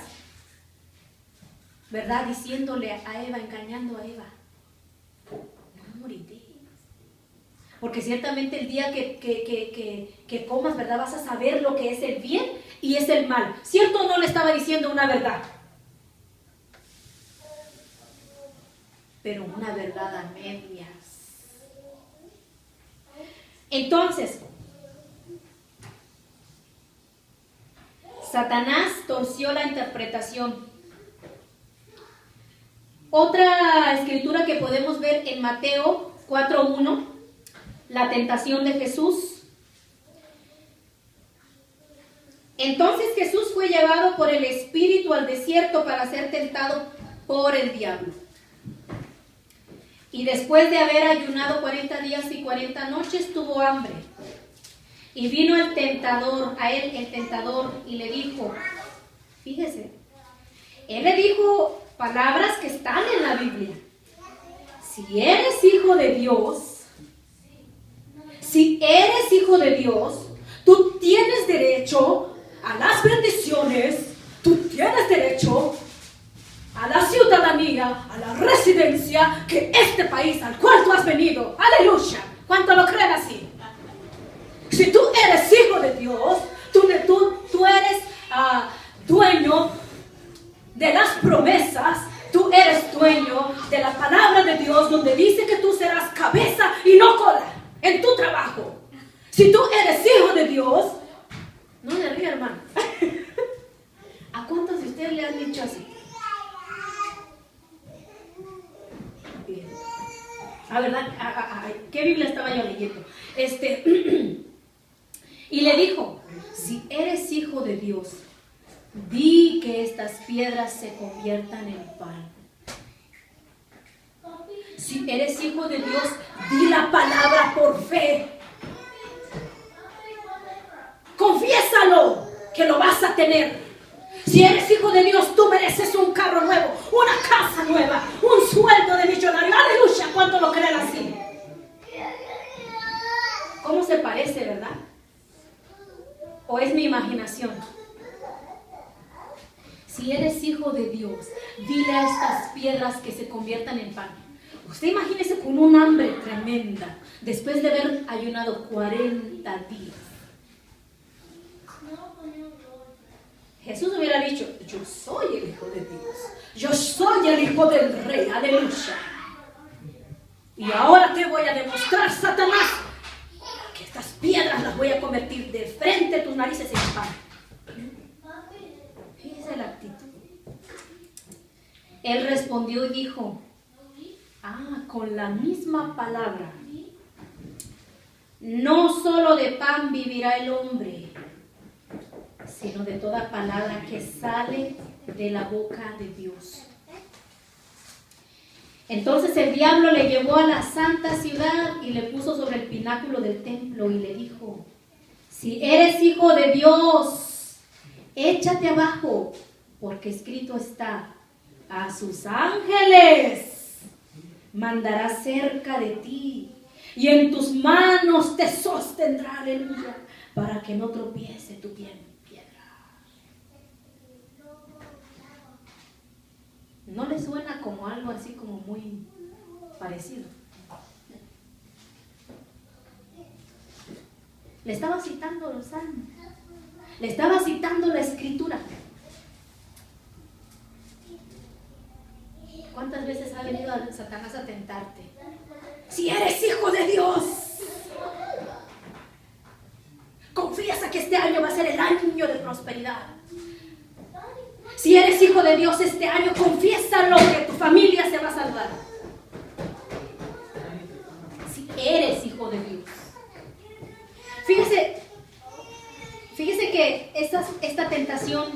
¿verdad? Diciéndole a Eva, engañando a Eva, no moriréis. Porque ciertamente el día que comas, ¿verdad? Vas a saber lo que es el bien y es el mal. ¿Cierto o no le estaba diciendo una verdad? Pero una verdad a medias. Entonces, Satanás torció la interpretación. Otra escritura que podemos ver en Mateo 4:1, la tentación de Jesús. Entonces Jesús fue llevado por el Espíritu al desierto para ser tentado por el diablo. Y después de haber ayunado 40 días y 40 noches, tuvo hambre. Y vino el tentador, y le dijo, fíjese, él le dijo palabras que están en la Biblia. Si eres hijo de Dios, tú tienes derecho a las bendiciones, tú tienes derecho a la ciudadanía, a la residencia que este país al cual tú has venido. ¡Aleluya! ¿Cuánto lo creen así? Si tú eres hijo de Dios, tú eres dueño de las promesas, tú eres dueño de la palabra de Dios, no hermano. ¿A cuántos de ustedes le han dicho así? Bien. A verdad, ¿qué Biblia estaba yo leyendo? Y le dijo, si eres hijo de Dios, di que estas piedras se conviertan en pan. Si eres hijo de Dios, di la palabra por fe. Confiésalo, que lo vas a tener. Si eres hijo de Dios, tú mereces un carro nuevo, una casa nueva, un sueldo de millonario. Aleluya, ¿cuánto lo creen así? ¿Cómo se parece, verdad? ¿O es mi imaginación? Si eres hijo de Dios, dile a estas piedras que se conviertan en pan. Usted imagínese con un hambre tremenda, después de haber ayunado 40 días. Jesús hubiera dicho, yo soy el Hijo de Dios, yo soy el Hijo del Rey, aleluya. Y ahora te voy a demostrar, Satanás, que estas piedras las voy a convertir de frente a tus narices en pan. Fíjese la actitud. Él respondió y dijo, con la misma palabra, no solo de pan vivirá el hombre, sino de toda palabra que sale de la boca de Dios. Entonces el diablo le llevó a la santa ciudad y le puso sobre el pináculo del templo y le dijo, si eres hijo de Dios, échate abajo, porque escrito está, a sus ángeles mandará cerca de ti y en tus manos te sostendrá, aleluya, para que no tropiece tu pie en piedra. ¿No le suena como algo así como muy parecido? Le estaba citando los salmos, le estaba citando la escritura. ¿Cuántas veces ha venido Satanás a tentarte? Si eres hijo de Dios, confiesa que este año va a ser el año de prosperidad. Si eres hijo de Dios este año, confiésalo, que tu familia se va a salvar. Si eres hijo de Dios. Fíjese que esta tentación,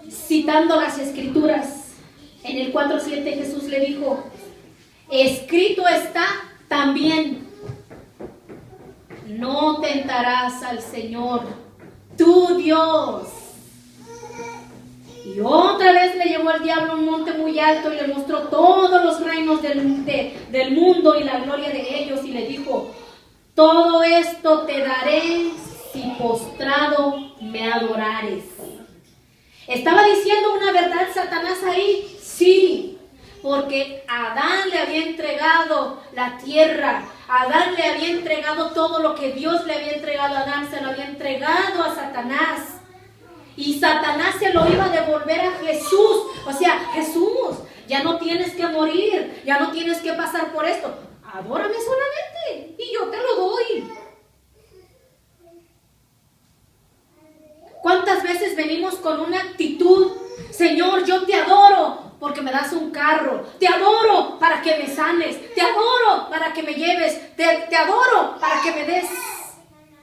citando las escrituras, en el 4:7 Jesús le dijo, escrito está también, no tentarás al Señor, tu Dios. Y otra vez le llevó al diablo a un monte muy alto y le mostró todos los reinos del mundo y la gloria de ellos, y le dijo, todo esto te daré si postrado me adorares. ¿Estaba diciendo una verdad Satanás ahí? Sí, porque Adán le había entregado la tierra, Adán le había entregado todo lo que Dios le había entregado a Adán, se lo había entregado a Satanás. Y Satanás se lo iba a devolver a Jesús. O sea, Jesús, ya no tienes que morir, ya no tienes que pasar por esto. Adórame solamente y yo te lo doy. ¿Cuántas veces venimos con una actitud, Señor, yo te adoro porque me das un carro, te adoro para que me sanes, te adoro para que me lleves, te adoro para que me des?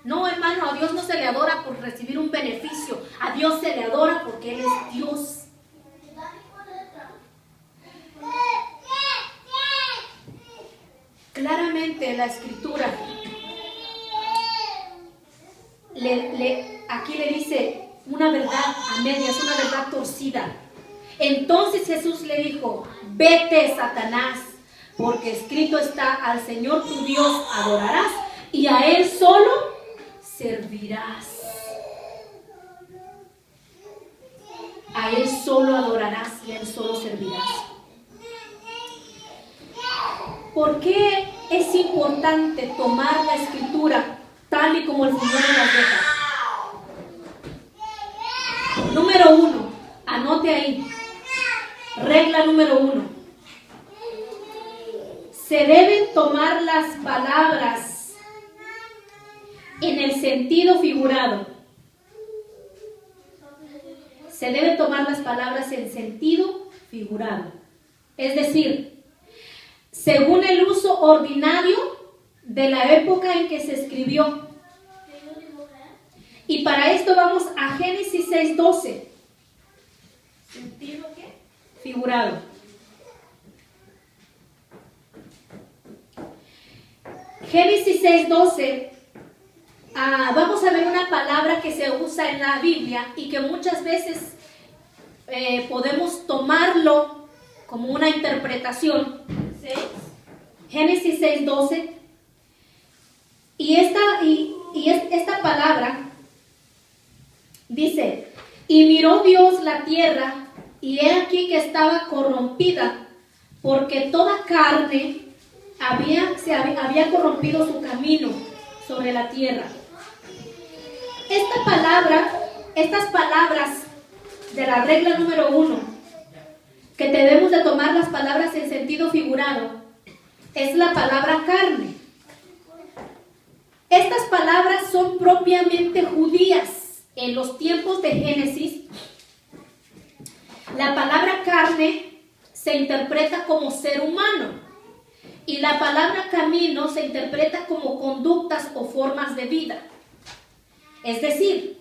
No, hermano, a Dios no se le adora por recibir un beneficio, a Dios se le adora porque Él es Dios. Claramente la Escritura aquí le dice una verdad a medias, una verdad torcida. Entonces Jesús le dijo, vete, Satanás, porque escrito está, al Señor tu Dios adorarás y a Él solo servirás. A Él solo adorarás y a Él solo servirás. ¿Por qué es importante tomar la Escritura tal y como el Señor nos la deja? Número 1, anote ahí. Regla número 1. Se deben tomar las palabras en el sentido figurado. Se deben tomar las palabras en sentido figurado. Es decir, según el uso ordinario de la época en que se escribió. Y para esto vamos a Génesis 6:12. ¿Sentido qué? Figurado. Génesis 6:12. Vamos a ver una palabra que se usa en la Biblia y que muchas veces podemos tomarlo como una interpretación. Génesis 6:12. Y esta palabra dice: y miró Dios la tierra, y he aquí que estaba corrompida, porque toda carne había corrompido su camino sobre la tierra. Estas palabras de la regla número 1, que debemos de tomar las palabras en sentido figurado, es la palabra carne. Estas palabras son propiamente judías. En los tiempos de Génesis, la palabra carne se interpreta como ser humano y la palabra camino se interpreta como conductas o formas de vida. Es decir,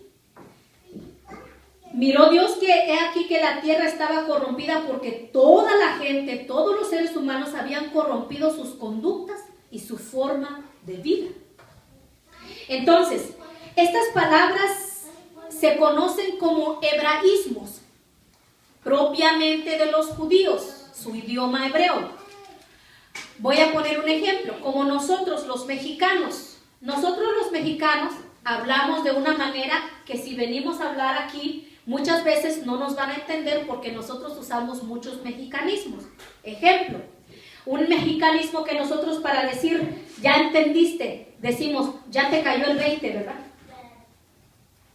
miró Dios que he aquí que la tierra estaba corrompida porque toda la gente, todos los seres humanos habían corrompido sus conductas y su forma de vida. Entonces, estas palabras se conocen como hebraísmos, propiamente de los judíos, su idioma hebreo. Voy a poner un ejemplo, como nosotros los mexicanos hablamos de una manera que si venimos a hablar aquí, muchas veces no nos van a entender porque nosotros usamos muchos mexicanismos. Ejemplo, un mexicanismo que nosotros para decir, ya entendiste, decimos, ya te cayó el 20, ¿verdad?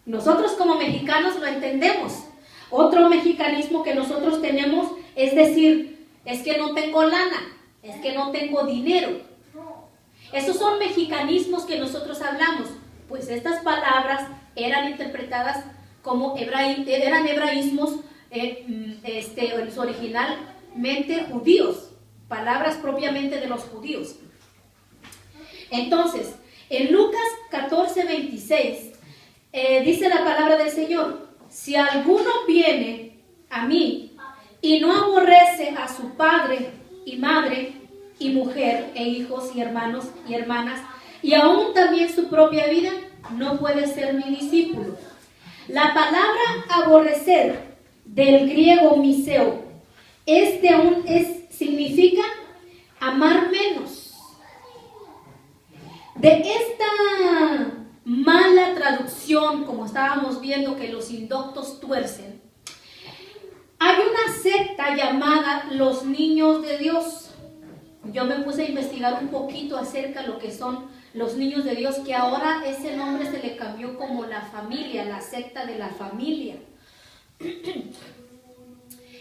Nosotros como mexicanos lo entendemos. Otro mexicanismo que nosotros tenemos es decir, es que no tengo lana, es que no tengo dinero. Esos son mexicanismos que nosotros hablamos. Pues estas palabras eran interpretadas como eran hebraísmos originalmente judíos, palabras propiamente de los judíos. Entonces, en Lucas 14:26 dice la palabra del Señor: si alguno viene a mí y no aborrece a su padre y madre y mujer e hijos y hermanos y hermanas y aún también su propia vida, no puede ser mi discípulo. La palabra aborrecer del griego miseo significa amar menos. De esta mala traducción, como estábamos viendo que los indoctos tuercen, hay una secta llamada los Niños de Dios. Yo me puse a investigar un poquito acerca de lo que son los Niños de Dios, que ahora ese nombre se le cambió como la familia, la secta de la familia.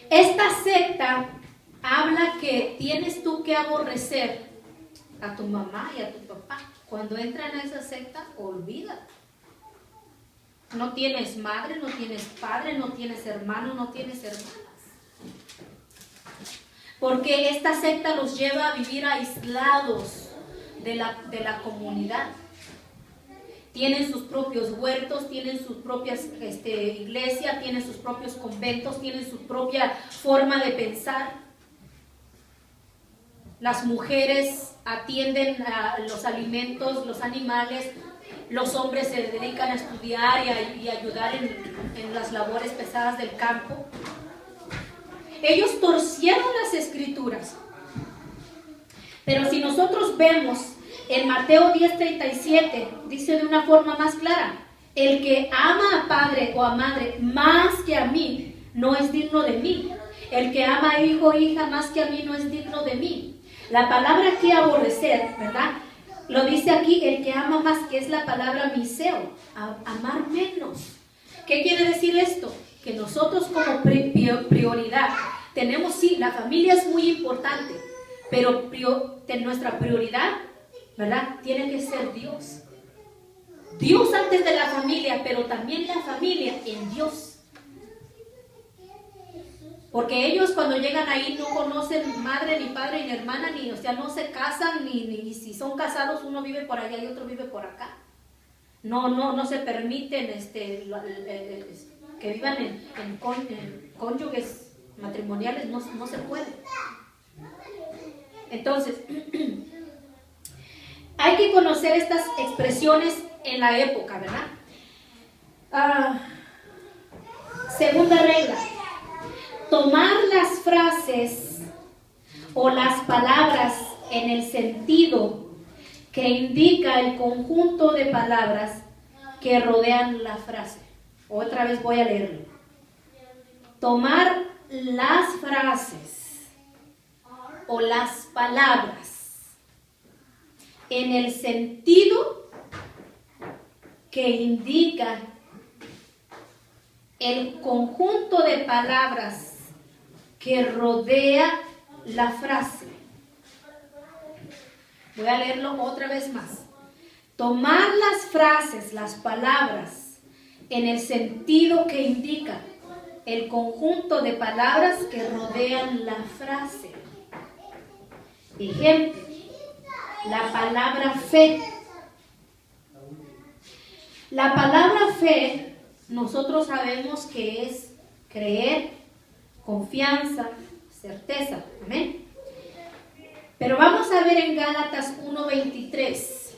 Esta secta habla que tienes tú que aborrecer a tu mamá y a tu papá. Cuando entran a esa secta, olvídate. No tienes madre, no tienes padre, no tienes hermano, no tienes hermanas. Porque esta secta los lleva a vivir aislados de la comunidad. Tienen sus propios huertos, tienen sus propias iglesias, tienen sus propios conventos, tienen su propia forma de pensar. Las mujeres atienden a los alimentos, los animales. Los hombres se dedican a estudiar y a ayudar en las labores pesadas del campo. Ellos torcieron las escrituras. Pero si nosotros vemos en Mateo 10:37, dice de una forma más clara: el que ama a padre o a madre más que a mí, no es digno de mí. El que ama a hijo o hija más que a mí, no es digno de mí. La palabra aquí aborrecer, ¿verdad? Lo dice aquí, el que ama más, que es la palabra miseo, amar menos. ¿Qué quiere decir esto? Que nosotros como prioridad tenemos, sí, la familia es muy importante, pero nuestra prioridad, ¿verdad? Tiene que ser Dios. Dios antes de la familia, pero también la familia en Dios. Porque ellos cuando llegan ahí no conocen madre, ni padre, ni hermana, ni, o sea, no se casan, ni si son casados uno vive por allá y otro vive por acá. No se permiten que vivan en cónyuges matrimoniales, no se puede. Entonces, hay que conocer estas expresiones en la época, ¿verdad? Segunda regla. Tomar las frases o las palabras en el sentido que indica el conjunto de palabras que rodean la frase. Otra vez voy a leerlo. Tomar las frases o las palabras en el sentido que indica el conjunto de palabras que rodea la frase. Voy a leerlo otra vez más. Tomar las frases, las palabras, en el sentido que indica el conjunto de palabras que rodean la frase. Ejemplo, la palabra fe. La palabra fe, nosotros sabemos que es creer, confianza, certeza. Amén. Pero vamos a ver en Gálatas 1:23.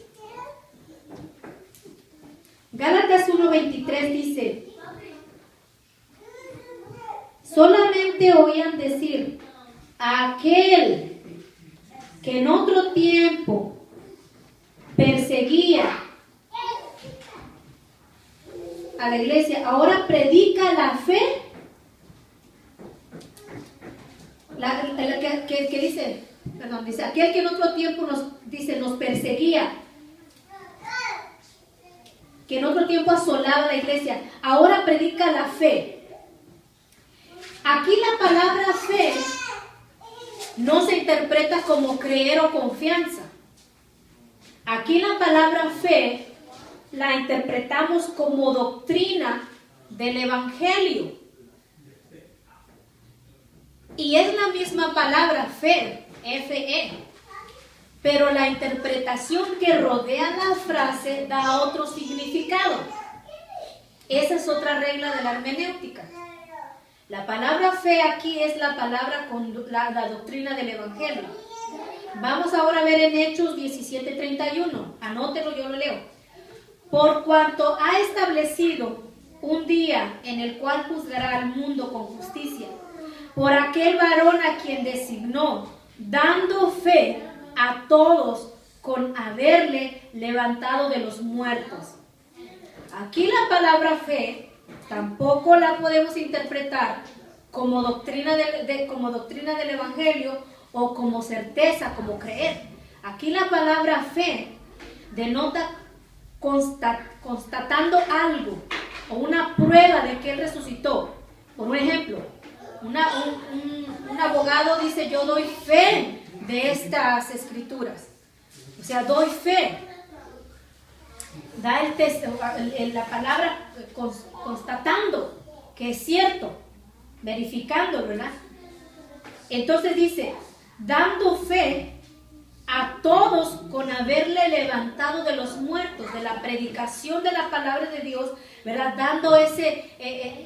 Gálatas 1:23 dice: solamente oían decir a aquel que en otro tiempo perseguía a la iglesia, ahora predica la fe. Que dice, perdón, dice aquel que en otro tiempo nos perseguía, que en otro tiempo asolaba la iglesia, ahora predica la fe. Aquí la palabra fe no se interpreta como creer o confianza. Aquí la palabra fe la interpretamos como doctrina del Evangelio. Y es la misma palabra fe, F-E. Pero la interpretación que rodea la frase da otro significado. Esa es otra regla de la hermenéutica. La palabra fe aquí es la palabra con la doctrina del Evangelio. Vamos ahora a ver en Hechos 17:31. Anótelo, yo lo leo. Por cuanto ha establecido un día en el cual juzgará al mundo con justicia, por aquel varón a quien designó, dando fe a todos con haberle levantado de los muertos. Aquí la palabra fe tampoco la podemos interpretar como doctrina del Evangelio o como certeza, como creer. Aquí la palabra fe denota constatando algo o una prueba de que Él resucitó. Por un ejemplo, un abogado dice: yo doy fe de estas escrituras. O sea, doy fe. Da la palabra constatando que es cierto, verificando, ¿verdad? Entonces dice, dando fe a todos con haberle levantado de los muertos, de la predicación de la palabra de Dios, ¿verdad? Dando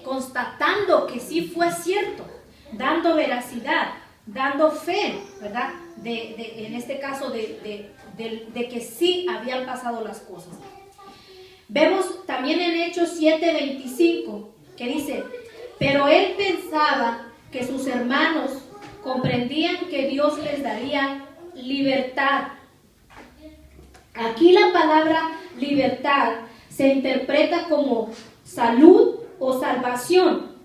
constatando que sí fue cierto, dando veracidad, dando fe, ¿verdad? En este caso de que sí habían pasado las cosas. Vemos también en Hechos 7:25 que dice: pero él pensaba que sus hermanos comprendían que Dios les daría libertad. Aquí la palabra libertad se interpreta como salud o salvación,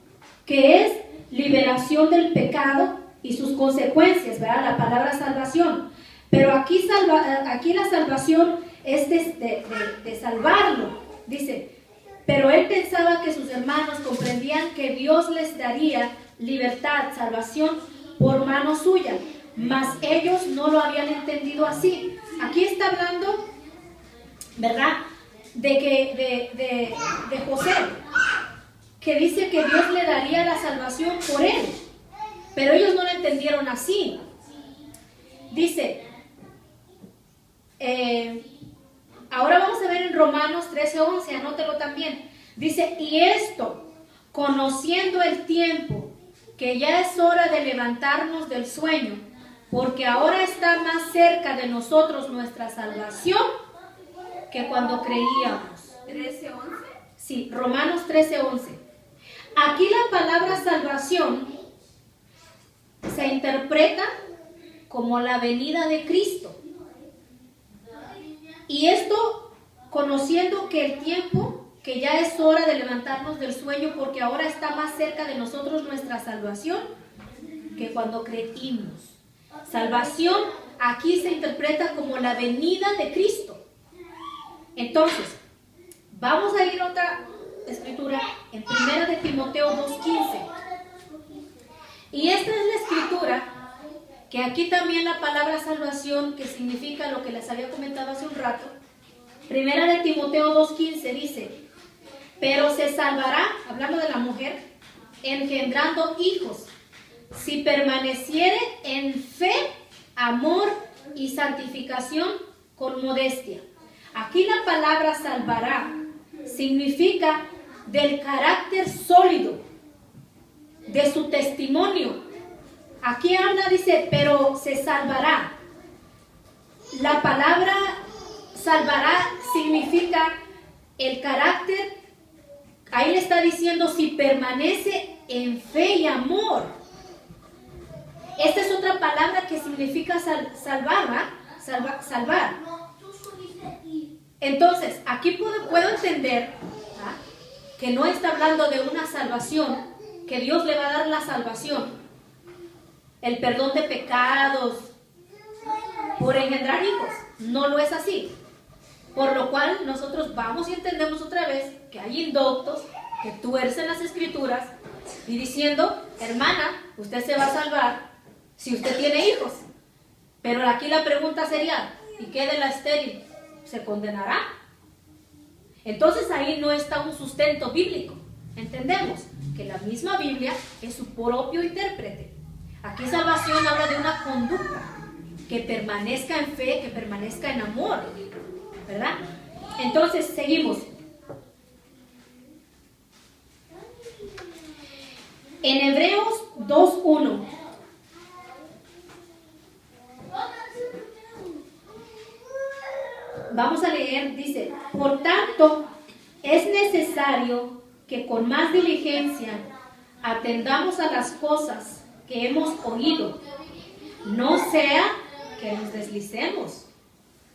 que es liberación del pecado y sus consecuencias, ¿verdad? La palabra salvación. Pero aquí la salvación es de salvarlo. Dice, pero él pensaba que sus hermanos comprendían que Dios les daría libertad, salvación por mano suya, mas ellos no lo habían entendido así. Aquí está hablando, ¿verdad?, de José, que dice que Dios le daría la salvación por él, pero ellos no lo entendieron así. Dice, ahora vamos a ver en Romanos 13:11, anótelo también. Dice, y esto, conociendo el tiempo, que ya es hora de levantarnos del sueño, porque ahora está más cerca de nosotros nuestra salvación que cuando creíamos. 13:11. Sí, Romanos 13:11. Aquí la palabra salvación se interpreta como la venida de Cristo. Y esto conociendo que el tiempo, que ya es hora de levantarnos del sueño, porque ahora está más cerca de nosotros nuestra salvación que cuando creímos. Salvación aquí se interpreta como la venida de Cristo. Entonces, vamos a ir a otra escritura en 1 de Timoteo 2:15. Y esta es la escritura que aquí también la palabra salvación, que significa lo que les había comentado hace un rato, 1 de Timoteo 2:15 dice, pero se salvará, hablando de la mujer, engendrando hijos, si permaneciere en fe, amor y santificación con modestia. Aquí la palabra salvará significa del carácter sólido, de su testimonio. Aquí habla, dice, pero se salvará. La palabra salvará significa el carácter. Ahí le está diciendo si permanece en fe y amor. Esta es otra palabra que significa salvar, ¿verdad? Salvar. Entonces, aquí puedo entender, ¿verdad?, que no está hablando de una salvación, que Dios le va a dar la salvación, el perdón de pecados, por engendrar hijos. No lo es así. Por lo cual nosotros vamos y entendemos otra vez que hay indoctos que tuercen las escrituras y diciendo, hermana, usted se va a salvar si usted tiene hijos. Pero aquí la pregunta sería, ¿y qué de la estéril? ¿Se condenará? Entonces ahí no está un sustento bíblico. Entendemos que la misma Biblia es su propio intérprete. Aquí salvación habla de una conducta que permanezca en fe, que permanezca en amor, ¿verdad? Entonces seguimos. En Hebreos 2:1 vamos a leer, dice, por tanto, es necesario que con más diligencia atendamos a las cosas que hemos oído, no sea que nos deslicemos,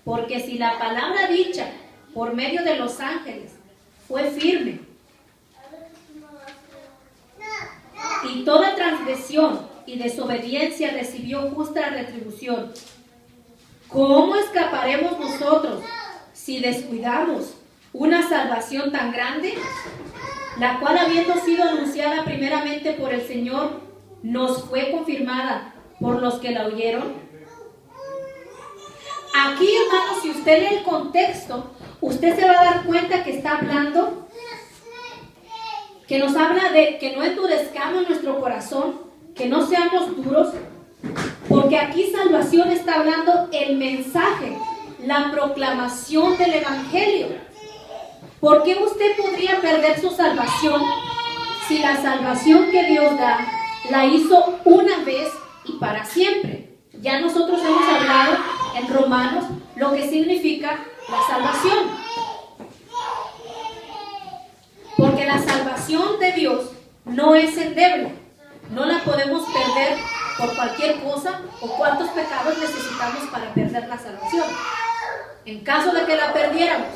porque si la palabra dicha por medio de los ángeles fue firme, y toda transgresión y desobediencia recibió justa retribución, ¿cómo escaparemos nosotros si descuidamos una salvación tan grande, la cual, habiendo sido anunciada primeramente por el Señor, nos fue confirmada por los que la oyeron? Aquí, hermanos, si usted lee el contexto, usted se va a dar cuenta que está hablando, que nos habla de que no endurezcamos nuestro corazón, que no seamos duros, porque aquí salvación está hablando el mensaje, la proclamación del Evangelio. ¿Por qué usted podría perder su salvación si la salvación que Dios da la hizo una vez y para siempre? Ya nosotros hemos hablado en Romanos lo que significa la salvación. Porque la salvación de Dios no es endeble. No la podemos perder por cualquier cosa o cuántos pecados necesitamos para perder la salvación. En caso de que la perdiéramos,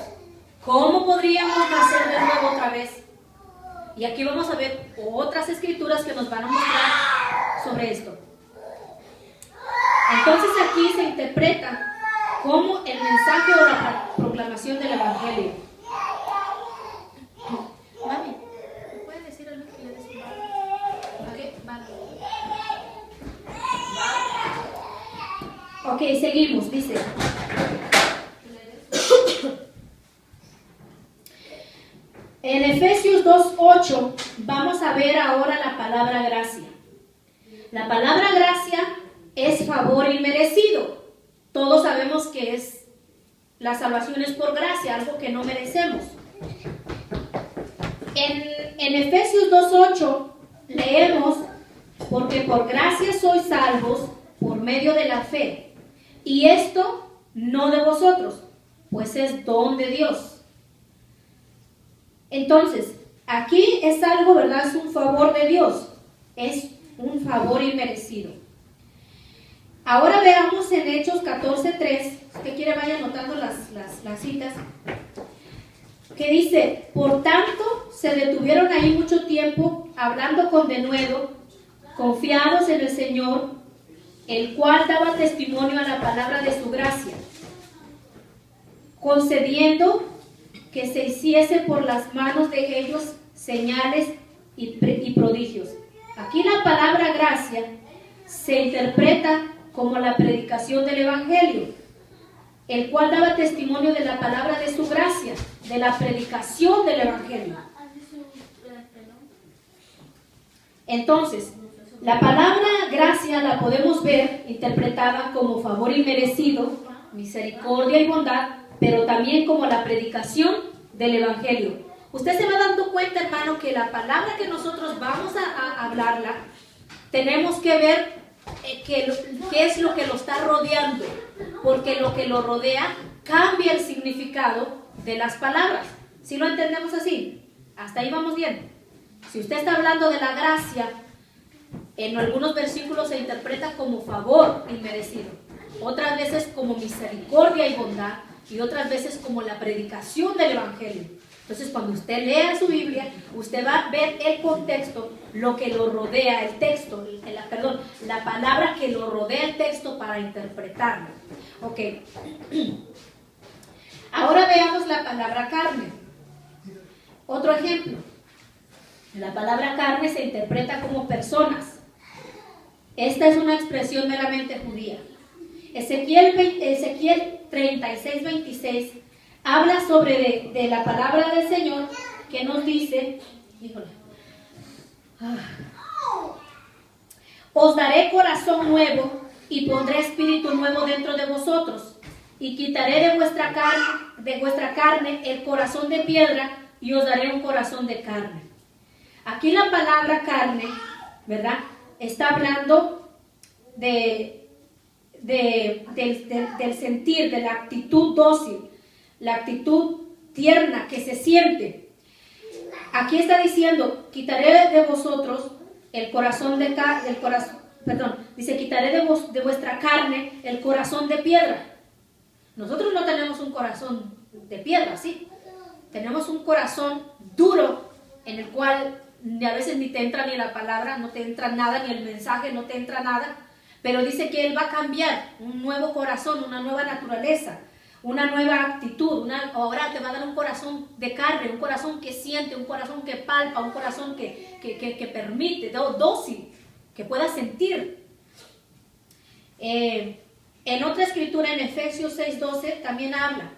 ¿cómo podríamos nacer de nuevo otra vez? Y aquí vamos a ver otras escrituras que nos van a mostrar sobre esto. Entonces aquí se interpreta como el mensaje o la proclamación del Evangelio. Mami, ¿me puede decir algo que le des? Ok, vale. Ok, seguimos, dice. En Efesios 2:8 vamos a ver ahora la palabra gracia. La palabra gracia es favor inmerecido. Todos sabemos que es la salvación es por gracia, algo que no merecemos. En Efesios 2:8 leemos: porque por gracia sois salvos por medio de la fe, y esto no de vosotros, pues es don de Dios. Entonces, aquí es algo, ¿verdad? Es un favor de Dios, es un favor inmerecido. Ahora veamos en Hechos 14:3, si usted quiere vaya anotando las citas, que dice: por tanto se detuvieron ahí mucho tiempo, hablando con denuedo, confiados en el Señor, el cual daba testimonio a la palabra de su gracia, concediendo que se hiciese por las manos de ellos señales y prodigios. Aquí la palabra gracia se interpreta como la predicación del Evangelio, el cual daba testimonio de la palabra de su gracia, de la predicación del Evangelio. Entonces, la palabra gracia la podemos ver interpretada como favor inmerecido, misericordia y bondad, pero también como la predicación del Evangelio. Usted se va dando cuenta, hermano, que la palabra que nosotros vamos a hablarla, tenemos que ver qué es lo que lo está rodeando, porque lo que lo rodea cambia el significado de las palabras. ¿Sí lo entendemos así? Hasta ahí vamos bien. Si usted está hablando de la gracia, en algunos versículos se interpreta como favor inmerecido, otras veces como misericordia y bondad, y otras veces como la predicación del Evangelio. Entonces, cuando usted lea su Biblia, usted va a ver el contexto, lo que lo rodea, el texto, la palabra que lo rodea el texto para interpretarlo. Ok. Ahora veamos la palabra carne. Otro ejemplo. La palabra carne se interpreta como personas. Esta es una expresión meramente judía. Ezequiel 36:26 habla sobre de la palabra del Señor, que nos dice, os daré corazón nuevo y pondré espíritu nuevo dentro de vosotros, y quitaré de vuestra carne el corazón de piedra y os daré un corazón de carne. Aquí la palabra carne, ¿verdad?, está hablando del sentir, de la actitud dócil, la actitud tierna que se siente. Aquí está diciendo, quitaré de vosotros el corazón quitaré de vuestra carne el corazón de piedra. Nosotros no tenemos un corazón de piedra, ¿sí? Tenemos un corazón duro en el cual a veces ni te entra ni la palabra, no te entra nada, ni el mensaje, no te entra nada. Pero dice que Él va a cambiar un nuevo corazón, una nueva naturaleza, una nueva actitud. Ahora te va a dar un corazón de carne, un corazón que siente, un corazón que palpa, un corazón que permite, dócil, que pueda sentir. En otra escritura, en Efesios 6:12, también habla,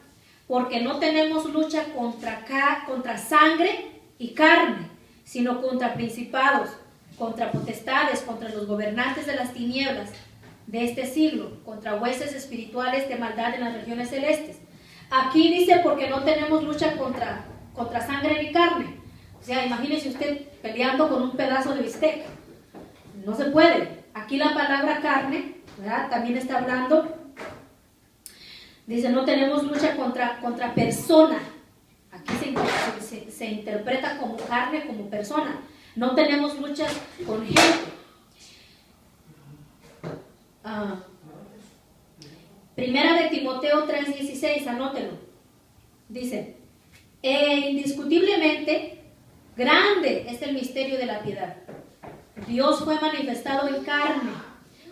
porque no tenemos lucha contra sangre y carne, sino contra principados, contra potestades, contra los gobernantes de las tinieblas de este siglo, contra huestes espirituales de maldad en las regiones celestes. Aquí dice, porque no tenemos lucha contra sangre ni carne. O sea, imagínese usted peleando con un pedazo de bistec. No se puede. Aquí la palabra carne, ¿verdad?, también está hablando. Dice, no tenemos lucha contra persona. Aquí se interpreta como carne, como persona. No tenemos luchas con gente. Primera de Timoteo 3:16, anótelo. Dice, indiscutiblemente grande es el misterio de la piedad. Dios fue manifestado en carne,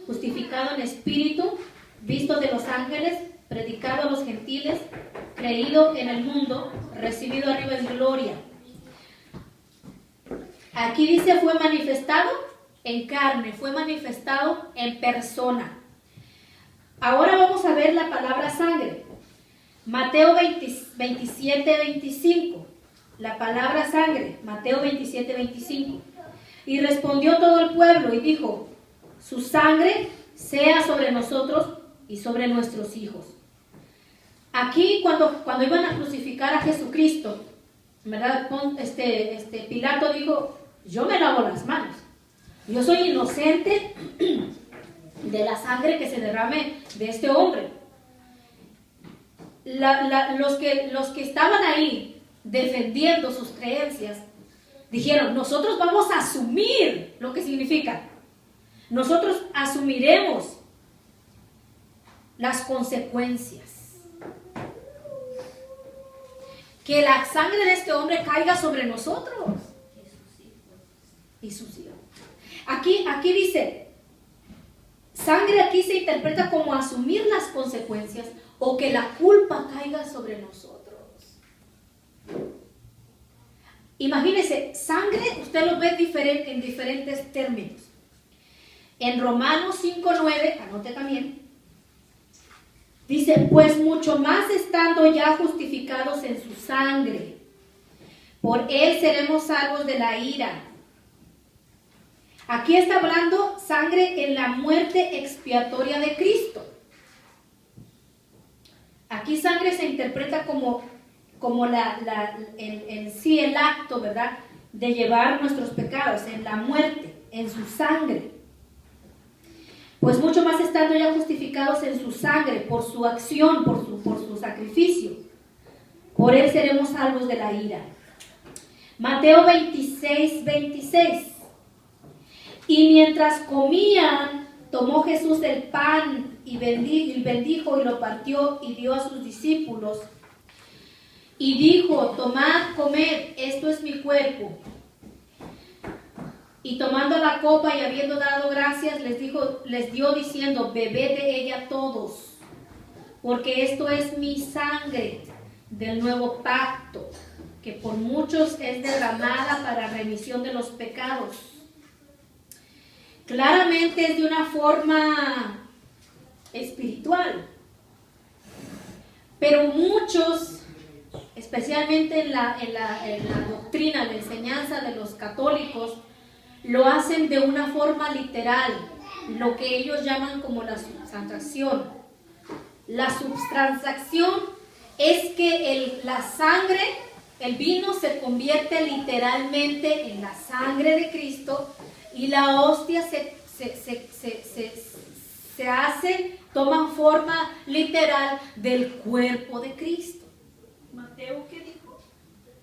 justificado en espíritu, visto de los ángeles, predicado a los gentiles, creído en el mundo, recibido arriba en gloria. Aquí dice fue manifestado en carne, fue manifestado en persona. Ahora vamos a ver la palabra sangre. Mateo 27:25. la palabra sangre, Mateo 27, 25. Y respondió todo el pueblo y dijo, su sangre sea sobre nosotros y sobre nuestros hijos. Aquí cuando iban a crucificar a Jesucristo, ¿verdad? Pilato dijo, yo me lavo las manos. Yo soy inocente de la sangre que se derrame de este hombre. Los que estaban ahí defendiendo sus creencias dijeron, nosotros vamos a asumir lo que significa. Nosotros asumiremos las consecuencias. Que la sangre de este hombre caiga sobre nosotros y sus hijos. Aquí dice, sangre aquí se interpreta como asumir las consecuencias o que la culpa caiga sobre nosotros. Imagínense, sangre usted lo ve en diferentes términos. En Romanos 5:9, anote también, dice, pues mucho más estando ya justificados en su sangre, por él seremos salvos de la ira. Aquí está hablando sangre en la muerte expiatoria de Cristo. Aquí sangre se interpreta como el acto, ¿verdad?, de llevar nuestros pecados, en la muerte, en su sangre. Pues mucho más estando ya justificados en su sangre, por su acción, por su sacrificio. Por él seremos salvos de la ira. Mateo 26, 26. Y mientras comían, tomó Jesús el pan y bendijo y lo partió y dio a sus discípulos. Y dijo, tomad, comed, esto es mi cuerpo. Y tomando la copa y habiendo dado gracias, les dio diciendo, bebed de ella todos, porque esto es mi sangre del nuevo pacto, que por muchos es derramada para remisión de los pecados. Claramente es de una forma espiritual, pero muchos, especialmente en la doctrina, la enseñanza de los católicos, lo hacen de una forma literal, lo que ellos llaman como la subtransacción. La subtransacción es que la sangre, el vino se convierte literalmente en la sangre de Cristo y la hostia toma forma literal del cuerpo de Cristo. ¿Mateo qué dijo?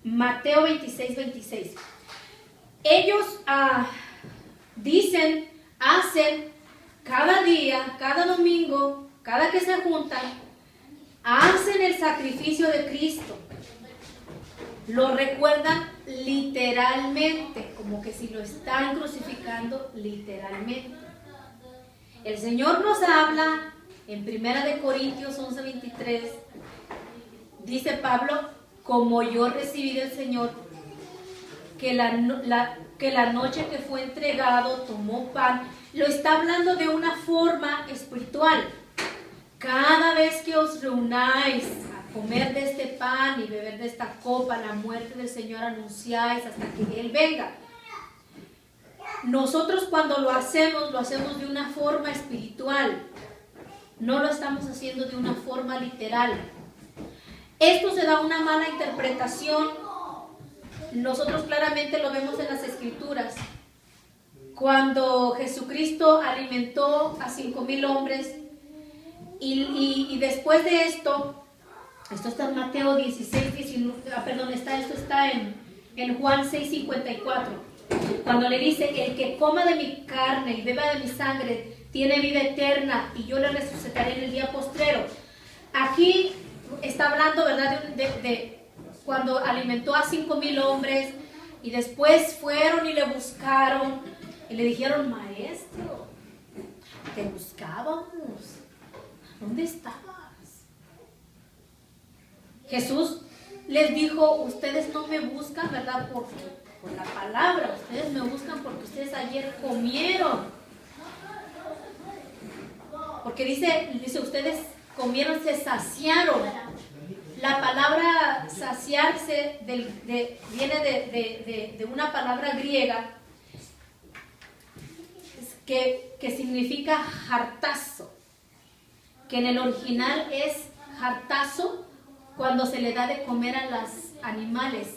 Mateo 26, 26. Ellos dicen, hacen cada día, cada domingo, cada que se juntan, hacen el sacrificio de Cristo. Lo recuerdan literalmente, como que si lo están crucificando literalmente. El Señor nos habla en 1 Corintios 11, 23. Dice Pablo, como yo recibí del Señor, que la noche que fue entregado tomó pan. Lo está hablando de una forma espiritual. Cada vez que os reunáis a comer de este pan y beber de esta copa, la muerte del Señor anunciáis hasta que Él venga. Nosotros cuando lo hacemos de una forma espiritual. No lo estamos haciendo de una forma literal. Esto se da una mala interpretación. Nosotros claramente lo vemos en las Escrituras. Cuando Jesucristo alimentó a 5,000 hombres y después de esto está en Mateo 16, 19, esto está en Juan 6, 54. Cuando le dice, el que coma de mi carne y beba de mi sangre tiene vida eterna y yo le resucitaré en el día postrero. Aquí está hablando, ¿verdad?, de cuando alimentó a 5,000 hombres y después fueron y le buscaron y le dijeron, maestro, te buscábamos, ¿dónde estabas? Jesús les dijo, ustedes no me buscan, ¿verdad?, por la palabra, ustedes me buscan porque ustedes ayer comieron. Porque dice ustedes comieron, se saciaron. La palabra saciarse viene de una palabra griega que significa hartazo, que en el original es hartazo cuando se le da de comer a los animales,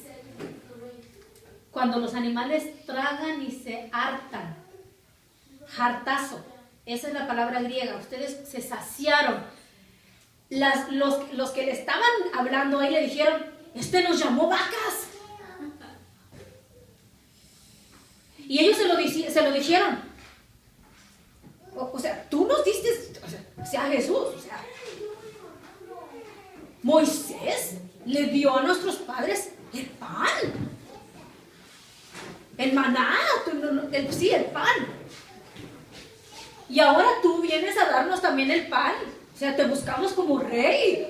cuando los animales tragan y se hartan. Hartazo, esa es la palabra griega. Ustedes se saciaron. Los que le estaban hablando ahí le dijeron, nos llamó vacas. Y ellos se lo dijeron. O sea, tú nos diste, o sea, Jesús, o sea, Moisés le dio a nuestros padres el pan, el maná, el pan. Y ahora tú vienes a darnos también el pan. O sea, te buscamos como rey.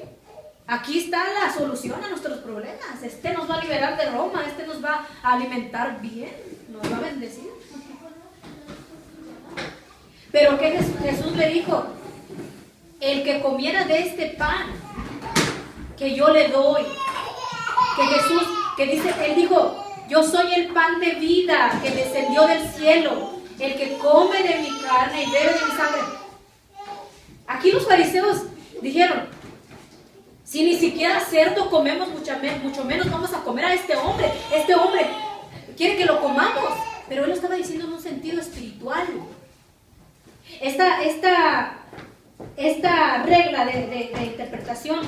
Aquí está la solución a nuestros problemas. Nos va a liberar de Roma, nos va a alimentar bien, nos va a bendecir. Pero ¿qué Jesús le dijo? El que comiera de este pan que yo le doy, él dijo, yo soy el pan de vida que descendió del cielo, el que come de mi carne y bebe de mi sangre. Aquí los fariseos dijeron, si ni siquiera cerdo comemos, mucho menos vamos a comer a este hombre quiere que lo comamos. Pero él lo estaba diciendo en un sentido espiritual. Esta regla de interpretación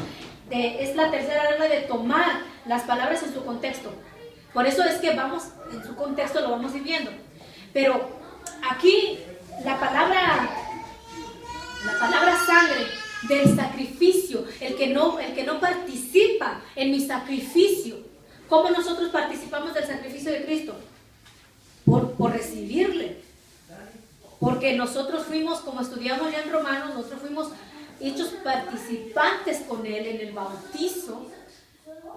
es la tercera regla de tomar las palabras en su contexto. Por eso es que en su contexto lo vamos viviendo. Pero aquí la palabra sangre del sacrificio, el que no participa en mi sacrificio. ¿Cómo nosotros participamos del sacrificio de Cristo? Por recibirle. Porque nosotros fuimos, como estudiamos ya en Romanos, nosotros fuimos hechos participantes con Él en el bautizo,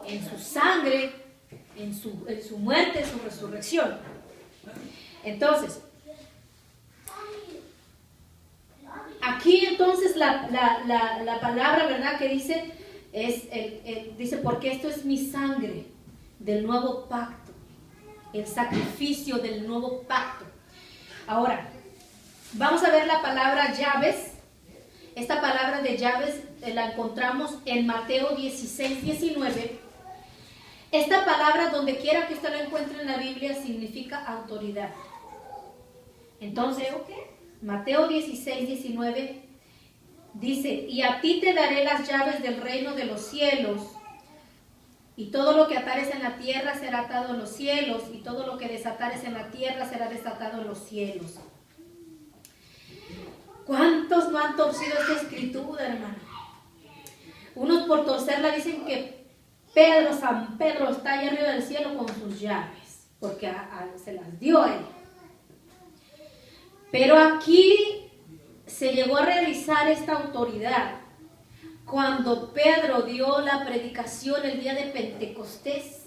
en su sangre, en su muerte, en su resurrección. Entonces, aquí entonces la palabra, ¿verdad?, que dice, dice, porque esto es mi sangre del nuevo pacto, el sacrificio del nuevo pacto. Ahora, vamos a ver la palabra llaves. Esta palabra de llaves la encontramos en Mateo 16, 19. Esta palabra, donde quiera que usted la encuentre en la Biblia, significa autoridad. Entonces, Mateo 16, 19 dice, y a ti te daré las llaves del reino de los cielos, y todo lo que atares en la tierra será atado en los cielos, y todo lo que desatares en la tierra será desatado en los cielos. ¿Cuántos no han torcido esta escritura, hermano? Unos por torcerla dicen que San Pedro está allá arriba del cielo con sus llaves, porque se las dio a él. Pero aquí se llegó a realizar esta autoridad cuando Pedro dio la predicación el día de Pentecostés.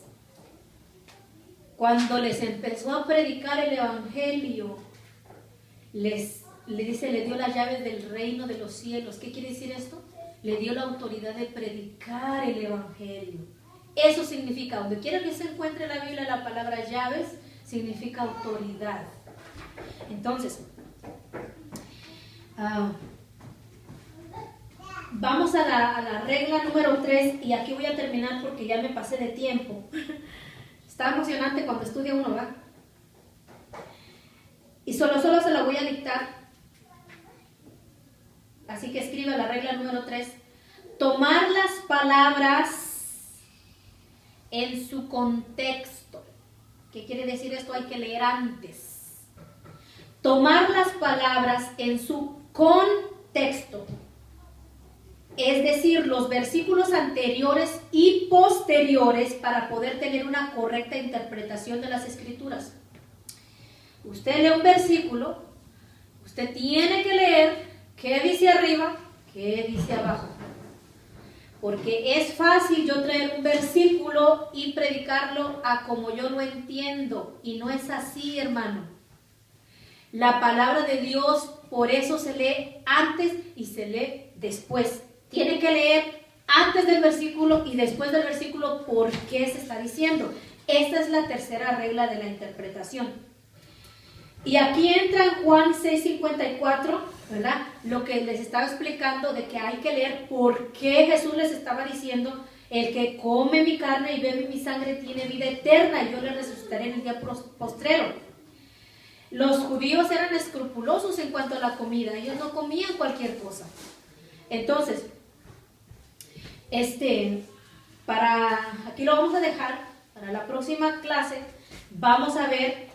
Cuando les empezó a predicar el evangelio, le dio las llaves del reino de los cielos. ¿Qué quiere decir esto? Le dio la autoridad de predicar el evangelio. Eso significa, donde quiera que se encuentre en la Biblia la palabra llaves, significa autoridad. Entonces, vamos a la regla número 3, y aquí voy a terminar porque ya me pasé de tiempo. Está emocionante cuando estudia uno, ¿verdad? Y solo se la voy a dictar. Así que escriba la regla número 3. Tomar las palabras en su contexto. ¿Qué quiere decir esto? Hay que leer antes. Tomar las palabras en su contexto. Es decir, los versículos anteriores y posteriores para poder tener una correcta interpretación de las Escrituras. Usted lee un versículo, usted tiene que leer qué dice arriba, qué dice abajo. Porque es fácil yo traer un versículo y predicarlo a como yo lo entiendo. Y no es así, hermano. La palabra de Dios, por eso se lee antes y se lee después. Tiene que leer antes del versículo y después del versículo por qué se está diciendo. Esta es la tercera regla de la interpretación. Y aquí entra en Juan 6:54, ¿verdad? Lo que les estaba explicando de que hay que leer por qué Jesús les estaba diciendo: el que come mi carne y bebe mi sangre tiene vida eterna y yo le resucitaré en el día postrero. Los judíos eran escrupulosos en cuanto a la comida, ellos no comían cualquier cosa. Entonces, aquí lo vamos a dejar para la próxima clase. Vamos a ver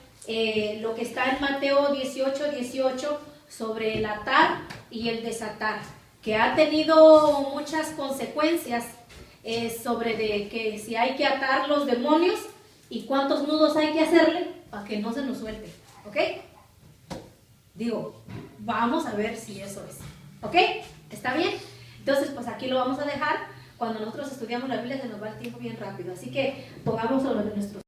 lo que está en Mateo 18:18 sobre el atar y el desatar, que ha tenido muchas consecuencias sobre de que si hay que atar los demonios y cuántos nudos hay que hacerle para que no se nos suelte, ¿ok? Digo, vamos a ver si eso es, ¿ok? ¿Está bien? Entonces, pues aquí lo vamos a dejar. Cuando nosotros estudiamos la Biblia se nos va el tiempo bien rápido, así que pongamos sobre nuestros